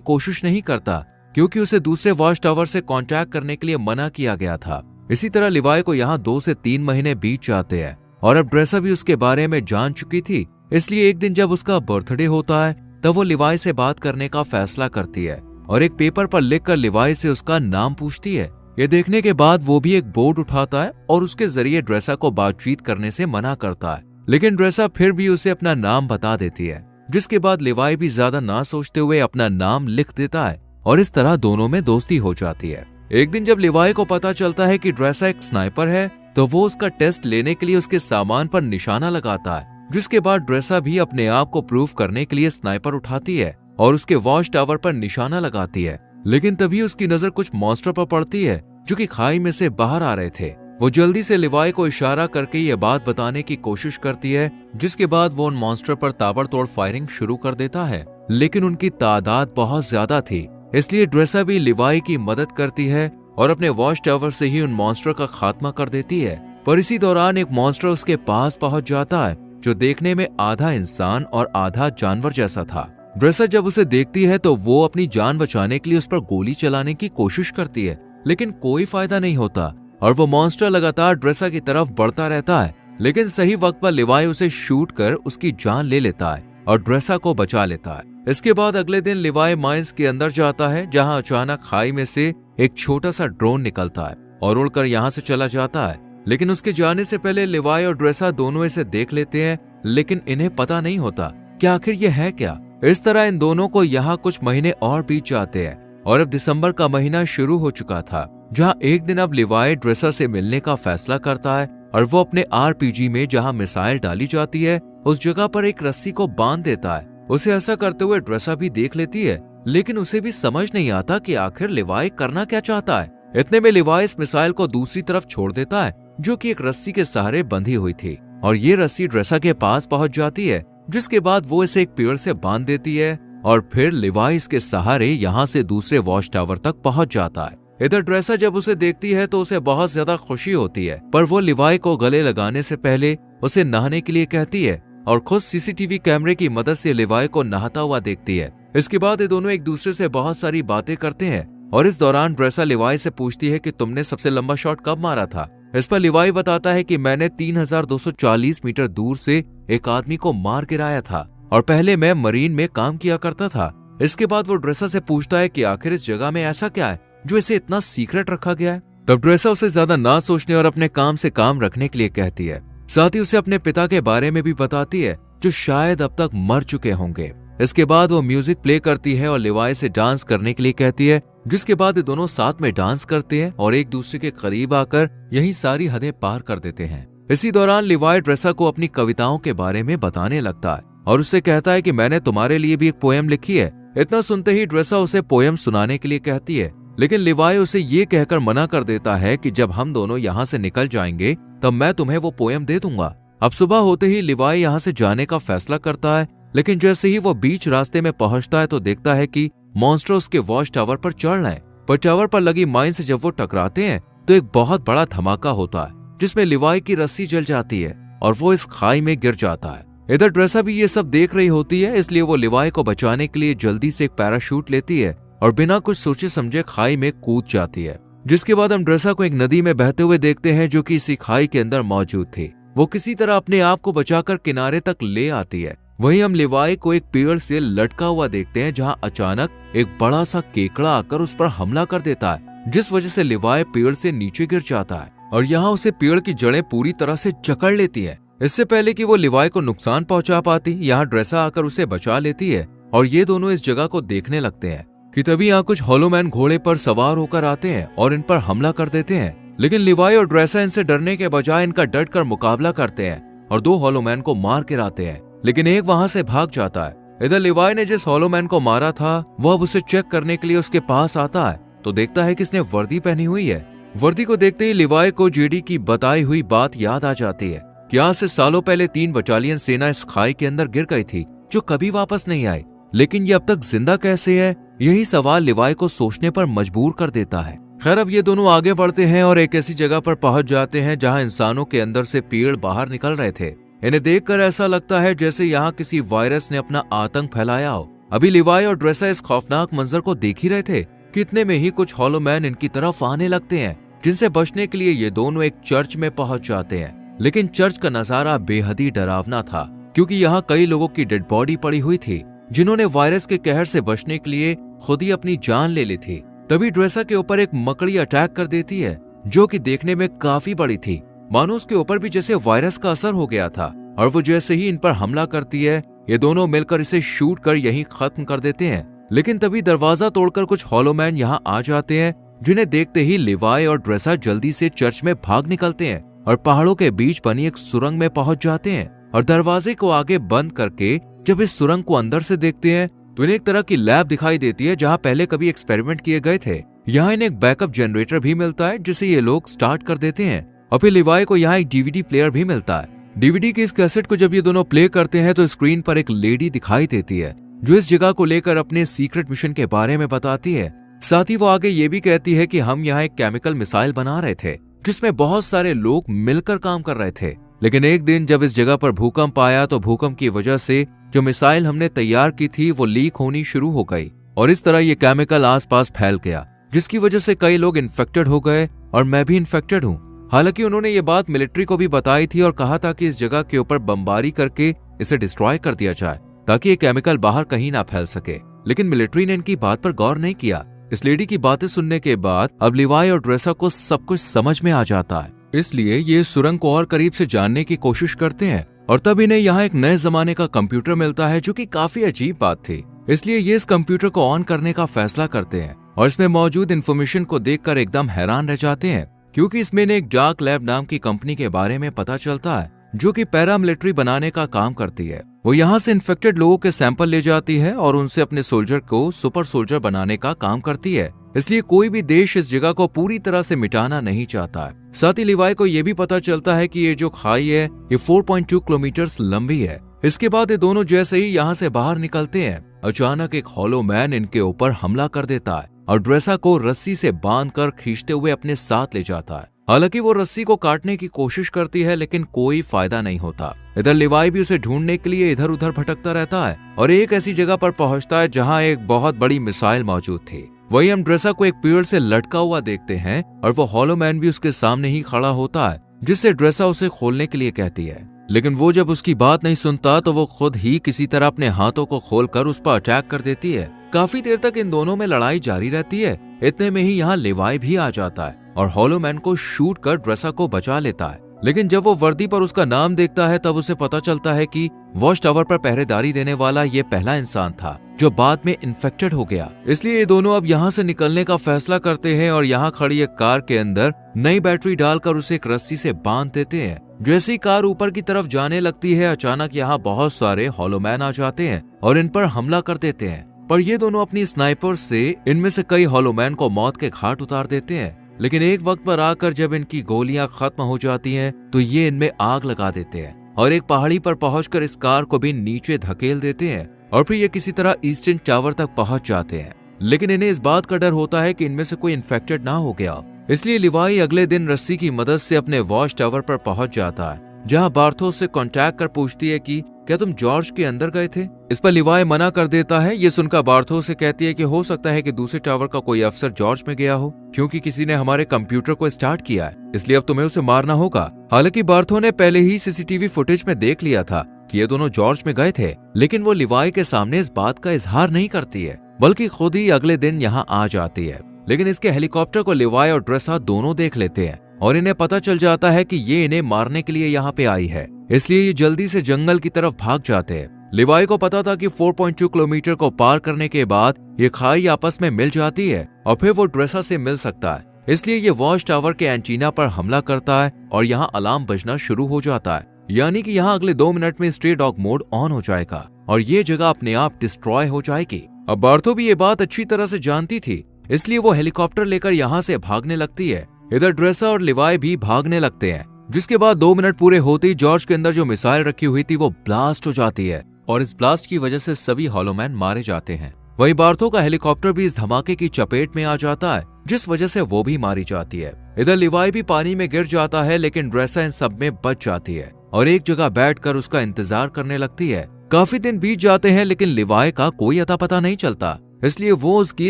Speaker 1: कोशिश नहीं करता क्योंकि उसे दूसरे वॉच टावर से कांटेक्ट करने के लिए मना किया गया था। इसी तरह लिवाई को यहाँ 2 से 3 महीने बीत जाते हैं और अब ड्रेसा भी उसके बारे में जान चुकी थी। इसलिए एक दिन जब उसका बर्थडे होता है तब वो लिवाई से बात करने का फैसला करती है और एक पेपर पर लिखकर लिवाई से उसका नाम पूछती है। ये देखने के बाद वो भी एक बोर्ड उठाता है और उसके जरिए ड्रेसा को बातचीत करने से मना करता है लेकिन ड्रेसा फिर भी उसे अपना नाम बता देती है, जिसके बाद लिवाई भी ज्यादा ना सोचते हुए अपना नाम लिख देता है और इस तरह दोनों में दोस्ती हो जाती है। एक दिन जब लिवाई को पता चलता है कि ड्रेसा एक स्नाइपर है तो वो उसका टेस्ट लेने के लिए उसके सामान पर निशाना लगाता है, जिसके बाद ड्रेसा भी अपने आप को प्रूव करने के लिए स्नाइपर उठाती है और उसके वॉच टावर पर निशाना लगाती है। लेकिन तभी उसकी नजर कुछ मॉन्स्टर पर पड़ती है जो कि खाई में से बाहर आ रहे थे। वो जल्दी से लिवाई को इशारा करके ये बात बताने की कोशिश करती है, जिसके बाद वो उन मॉन्स्टर पर ताबड़तोड़ फायरिंग शुरू कर देता है लेकिन उनकी तादाद बहुत ज्यादा थी, इसलिए ड्रेसा भी लिवाई की मदद करती है और अपने वॉच टावर से ही उन मॉन्स्टर का खात्मा कर देती है। पर इसी दौरान एक मॉन्स्टर उसके पास पहुंच जाता है जो देखने में आधा इंसान और आधा जानवर जैसा था। ड्रेसा जब उसे देखती है तो वो अपनी जान बचाने के लिए उस पर गोली चलाने की कोशिश करती है लेकिन कोई फायदा नहीं होता और वो मॉन्स्टर लगातार ड्रेसा की तरफ बढ़ता रहता है। लेकिन सही वक्त पर लिवाई उसे शूट कर उसकी जान ले लेता है और ड्रेसा को बचा लेता है। इसके बाद अगले दिन लिवाई माइंस के अंदर जाता है जहां अचानक खाई में से एक छोटा सा ड्रोन निकलता है और उड़कर यहाँ से चला जाता है। लेकिन उसके जाने से पहले लिवाई और ड्रेसा दोनों इसे देख लेते हैं लेकिन इन्हें पता नहीं होता कि आखिर ये है क्या। इस तरह इन दोनों को यहाँ कुछ महीने और बीत जाते हैं और अब दिसंबर का महीना शुरू हो चुका था जहाँ एक दिन अब लिवाई ड्रेसा से मिलने का फैसला करता है और वो अपने आरपीजी में जहाँ मिसाइल डाली जाती है उस जगह पर एक रस्सी को बांध देता है। उसे ऐसा करते हुए ड्रेसा भी देख लेती है लेकिन उसे भी समझ नहीं आता कि आखिर लिवाई करना क्या चाहता है। इतने में लिवाई इस मिसाइल को दूसरी तरफ छोड़ देता है जो कि एक रस्सी के सहारे बंधी हुई थी और ये रस्सी ड्रेसा के पास पहुंच जाती है, जिसके बाद वो इसे एक पेड़ से बांध देती है और फिर लिवाई इसके सहारे यहाँ से दूसरे वॉच टावर तक पहुंच जाता है। इधर ड्रेसा जब उसे देखती है तो उसे बहुत ज्यादा खुशी होती है, पर वो लिवाई को गले लगाने से पहले उसे नहाने के लिए कहती है और खुद सीसीटीवी कैमरे की मदद से लिवाई को नहाता हुआ देखती है। इसके बाद ये दोनों एक दूसरे से बहुत सारी बातें करते हैं और इस दौरान ड्रेसा लिवाई से पूछती है कि तुमने सबसे लंबा शॉट कब मारा था। इस पर लिवाई बताता है कि मैंने 3240 मीटर दूर से एक आदमी को मार गिराया था और पहले मैं मरीन में काम किया करता था। इसके बाद वो ड्रेसा से पूछता है कि आखिर इस जगह में ऐसा क्या है जो इसे इतना सीक्रेट रखा गया है। तब ड्रेसा उसे ज्यादा ना सोचने और अपने काम से काम रखने के लिए कहती है। साथ ही उसे अपने पिता के बारे में भी बताती है जो शायद अब तक मर चुके होंगे। इसके बाद वो म्यूजिक प्ले करती है और लिवाई से डांस करने के लिए कहती है, जिसके बाद ये दोनों साथ में डांस करते हैं और एक दूसरे के करीब आकर यही सारी हदें पार कर देते हैं। इसी दौरान लिवाई ड्रेसा को अपनी कविताओं के बारे में बताने लगता है और उससे कहता है कि मैंने तुम्हारे लिए भी एक पोएम लिखी है। इतना सुनते ही ड्रेसा उसे पोएम सुनाने के लिए कहती है, लेकिन लिवाई उसे ये कहकर मना कर देता है कि जब हम दोनों यहाँ से निकल जाएंगे तब मैं तुम्हें वो पोएम दे दूंगा। अब सुबह होते ही लिवाई यहाँ से जाने का फैसला करता है, लेकिन जैसे ही वो बीच रास्ते में पहुंचता है तो देखता है कि मॉन्स्टर उसके वॉच टावर पर चढ़ रहे हैं। पर टावर पर लगी माइन से जब वो टकराते हैं तो एक बहुत बड़ा धमाका होता है जिसमें लिवाई की रस्सी जल जाती है और वो इस खाई में गिर जाता है। इधर ड्रेसा भी ये सब देख रही होती है, इसलिए वो लिवाई को बचाने के लिए जल्दी से एक पैराशूट लेती है और बिना कुछ सोचे समझे खाई में कूद जाती है। जिसके बाद हम ड्रेसा को एक नदी में बहते हुए देखते हैं जो कि इसी खाई के अंदर मौजूद थी। वो किसी तरह अपने आप को बचाकर किनारे तक ले आती है। वहीं हम लिवाई को एक पेड़ से लटका हुआ देखते हैं, जहां अचानक एक बड़ा सा केकड़ा आकर उस पर हमला कर देता है, जिस वजह से लिवाई पेड़ से नीचे गिर जाता है और यहाँ उसे पेड़ की जड़ें पूरी तरह से जकड़ लेती है। इससे पहले कि वो लिवाई को नुकसान पहुंचा पाती, यहाँ ड्रेसा आकर उसे बचा लेती है और ये दोनों इस जगह को देखने लगते हैं कि तभी यहाँ कुछ हॉलोमैन घोड़े पर सवार होकर आते हैं और इन पर हमला कर देते हैं। लेकिन लिवाई और ड्रेसा इनसे डरने के बजाय इनका डट कर मुकाबला करते हैं और 2 हॉलोमैन को मार गिराते हैं, लेकिन एक वहां से भाग जाता है। इधर लिवाई ने जिस हॉलोमैन को मारा था वो अब उसे चेक करने के लिए उसके पास आता है तो देखता है कि इसने वर्दी पहनी हुई है। वर्दी को देखते ही लिवाई को जेडी की बताई हुई बात याद आ जाती है कि आज से सालों पहले 3 बटालियन सेना इस खाई के अंदर गिर गई थी जो कभी वापस नहीं आई, लेकिन ये अब तक जिंदा कैसे है, यही सवाल लिवाई को सोचने पर मजबूर कर देता है। खैर अब ये दोनों आगे बढ़ते हैं और एक ऐसी जगह पर पहुंच जाते हैं जहां इंसानों के अंदर से पेड़ बाहर निकल रहे थे। इन्हें देखकर ऐसा लगता है जैसे यहाँ किसी वायरस ने अपना आतंक फैलाया हो। अभी लिवाई और ड्रेसा इस खौफनाक मंजर को देख ही रहे थे कि इतने में ही कुछ हॉलोमैन इनकी तरफ आने लगते हैं, जिनसे बचने के लिए ये दोनों एक चर्च में पहुंच जाते हैं। लेकिन चर्च का नजारा बेहद ही डरावना था, क्योंकि यहाँ कई लोगों की डेड बॉडी पड़ी हुई थी जिन्होंने वायरस के कहर से बचने के लिए खुद ही अपनी जान ले ली थी। तभी ड्रेसा के ऊपर एक मकड़ी अटैक कर देती है जो कि देखने में काफी बड़ी थी, मानो उसके ऊपर भी जैसे वायरस का असर हो गया था। और वो जैसे ही इन पर हमला करती है ये दोनों मिलकर इसे शूट कर यहीं खत्म कर देते हैं। लेकिन तभी दरवाजा तोड़कर कुछ हॉलोमैन यहाँ आ जाते हैं, जिन्हें देखते ही लिवाई और ड्रेसा जल्दी से चर्च में भाग निकलते हैं और पहाड़ों के बीच बनी एक सुरंग में पहुंच जाते हैं। और दरवाजे को आगे बंद करके जब इस सुरंग को अंदर से देखते हैं तो इन्हें एक तरह की लैब दिखाई देती है जहां पहले कभी एक्सपेरिमेंट किए गए थे। यहाँ इन्हें एक बैकअप जनरेटर भी मिलता है जिसे ये लोग स्टार्ट कर देते हैं और फिर लिवाई को यहाँ एक डीवीडी प्लेयर भी मिलता है। डीवीडी की इस कैसेट को जब ये दोनों प्ले करते हैं तो स्क्रीन पर एक लेडी दिखाई देती है जो इस जगह को लेकर अपने सीक्रेट मिशन के बारे में बताती है। साथ ही वो आगे ये भी कहती है कि हम यहाँ एक केमिकल मिसाइल बना रहे थे जिसमें बहुत सारे लोग मिलकर काम कर रहे थे, लेकिन एक दिन जब इस जगह पर भूकंप आया तो भूकंप की वजह से जो मिसाइल हमने तैयार की थी वो लीक होनी शुरू हो गई और इस तरह ये केमिकल आसपास फैल गया, जिसकी वजह से कई लोग इन्फेक्टेड हो गए और मैं भी इन्फेक्टेड हूँ। हालांकि उन्होंने ये बात मिलिट्री को भी बताई थी और कहा था कि इस जगह के ऊपर बमबारी करके इसे डिस्ट्रॉय कर दिया जाए ताकि ये केमिकल बाहर कहीं ना फैल सके, लेकिन मिलिट्री ने इनकी बात पर गौर नहीं किया। इस लेडी की बातें सुनने के बाद अब लिवाई और ड्रेसा को सब कुछ समझ में आ जाता है, इसलिए ये सुरंग को और करीब से जानने की कोशिश करते हैं और तब इन्हें यहाँ एक नए जमाने का कंप्यूटर मिलता है जो कि काफी अजीब बात थी। इसलिए ये इस कंप्यूटर को ऑन करने का फैसला करते हैं और इसमें मौजूद इन्फॉर्मेशन को देखकर एकदम हैरान रह जाते हैं, क्योंकि इसमें एक डार्क लैब नाम की कंपनी के बारे में पता चलता है जो कि पैरामिलिट्री बनाने का काम करती है। वो यहाँ से इन्फेक्टेड लोगों के सैंपल ले जाती है और उनसे अपने सोल्जर को सुपर सोल्जर बनाने का काम करती है, इसलिए कोई भी देश इस जगह को पूरी तरह से मिटाना नहीं चाहता है। साथ ही लिवाई को यह भी पता चलता है कि ये जो खाई है ये 4.2 किलोमीटर लंबी है। इसके बाद ये दोनों जैसे ही यहाँ से बाहर निकलते हैं अचानक एक हॉलो मैन इनके ऊपर हमला कर देता है और ड्रेसा को रस्सी से बांधकर खींचते हुए अपने साथ ले जाता है। हालांकि वो रस्सी को काटने की कोशिश करती है लेकिन कोई फायदा नहीं होता। इधर लिवाई भी उसे ढूंढने के लिए इधर उधर भटकता रहता है और एक ऐसी जगह पर पहुंचता है जहां एक बहुत बड़ी मिसाइल मौजूद थी। वही हम ड्रेसा को एक पेड़ से लटका हुआ देखते हैं और वो हॉलो मैन भी उसके सामने ही खड़ा होता है, जिससे ड्रेसा उसे खोलने के लिए कहती है। लेकिन वो जब उसकी बात नहीं सुनता तो वो खुद ही किसी तरह अपने हाथों को खोलकर उस पर अटैक कर देती है। काफी देर तक इन दोनों में लड़ाई जारी रहती है। इतने में ही यहाँ लिवाई भी आ जाता है और हॉलो मैन को शूट कर ड्रेसा को बचा लेता है। लेकिन जब वो वर्दी पर उसका नाम देखता है तब उसे पता चलता है कि वॉच टावर पर पहरेदारी देने वाला ये पहला इंसान था जो बाद में इन्फेक्टेड हो गया। इसलिए ये दोनों अब यहाँ से निकलने का फैसला करते हैं और यहाँ खड़ी एक कार के अंदर नई बैटरी डालकर उसे एक रस्सी से बांध देते हैं। जैसी कार ऊपर की तरफ जाने लगती है अचानक यहाँ बहुत सारे हॉलो मैन आ जाते हैं और इन पर हमला कर देते हैं, पर ये दोनों अपनी स्नाइपर से इनमें से कई हॉलो मैन को मौत के घाट उतार देते हैं। लेकिन एक वक्त पर आकर जब इनकी गोलियां खत्म हो जाती हैं तो ये इनमें आग लगा देते हैं और एक पहाड़ी पर पहुंचकर इस कार को भी नीचे धकेल देते हैं और फिर ये किसी तरह ईस्टर्न टावर तक पहुंच जाते हैं। लेकिन इन्हें इस बात का डर होता है कि इनमें से कोई इन्फेक्टेड ना हो गया, इसलिए लिवाई अगले दिन रस्सी की मदद से अपने वॉच टावर पर पहुंच जाता है, जहां बार्थोस से कांटेक्ट कर पूछती है कि क्या तुम जॉर्ज के अंदर गए थे। इस पर लिवाई मना कर देता है। ये सुनकर बार्थोस से कहती है कि हो सकता है कि दूसरे टावर का कोई अफसर जॉर्ज में गया हो, क्योंकि किसी ने हमारे कंप्यूटर को स्टार्ट किया है, इसलिए अब तुम्हें उसे मारना होगा। हालांकि बार्थो ने पहले ही सीसीटीवी फुटेज में देख लिया था कि ये दोनों जॉर्ज में गए थे, लेकिन वो लिवाई के सामने इस बात का इजहार नहीं करती है, बल्कि खुद ही अगले दिन यहाँ आ जाती है। लेकिन इसके हेलीकॉप्टर को लिवाई और ड्रेसा दोनों देख लेते हैं और इन्हें पता चल जाता है कि ये इन्हें मारने के लिए यहाँ पे आई है, इसलिए ये जल्दी से जंगल की तरफ भाग जाते हैं। लिवाई को पता था कि 4.2 किलोमीटर को पार करने के बाद ये खाई आपस में मिल जाती है और फिर वो ड्रेसा से मिल सकता है, इसलिए ये वॉच टावर के एंटीना पर हमला करता है और यहाँ अलार्म बजना शुरू हो जाता है, यानी कि यहाँ अगले 2 मिनट में स्ट्रे डॉग मोड ऑन हो जाएगा और ये जगह अपने आप डिस्ट्रॉय हो जाएगी। अब बार्थो भी ये बात अच्छी तरह से जानती थी, इसलिए वो हेलीकॉप्टर लेकर यहाँ से भागने लगती है। इधर ड्रेसा और लिवाई भी भागने लगते हैं, जिसके बाद 2 मिनट पूरे होते ही जॉर्ज के अंदर जो मिसाइल रखी हुई थी वो ब्लास्ट हो जाती है और इस ब्लास्ट की वजह से सभी हॉलोमैन मारे जाते हैं। वहीं बार्थो का हेलीकॉप्टर भी इस धमाके की चपेट में आ जाता है, जिस वजह से वो भी मारी जाती है। इधर लिवाई भी पानी में गिर जाता है, लेकिन ड्रेसा इन सब में बच जाती है और एक जगह बैठकर उसका इंतजार करने लगती है। काफी दिन बीत जाते हैं, लेकिन लिवाई का कोई अता पता नहीं चलता, इसलिए वो उसकी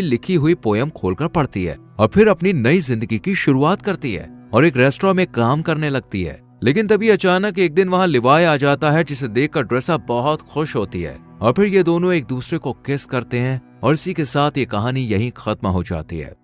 Speaker 1: लिखी हुई पोयम खोलकर पढ़ती है और फिर अपनी नई जिंदगी की शुरुआत करती है और एक रेस्टोरेंट में काम करने लगती है। लेकिन तभी अचानक एक दिन वहाँ लिवाई आ जाता है, जिसे देखकर ड्रेसा बहुत खुश होती है और फिर ये दोनों एक दूसरे को किस करते हैं और इसी के साथ ये कहानी यहीं खत्म हो जाती है।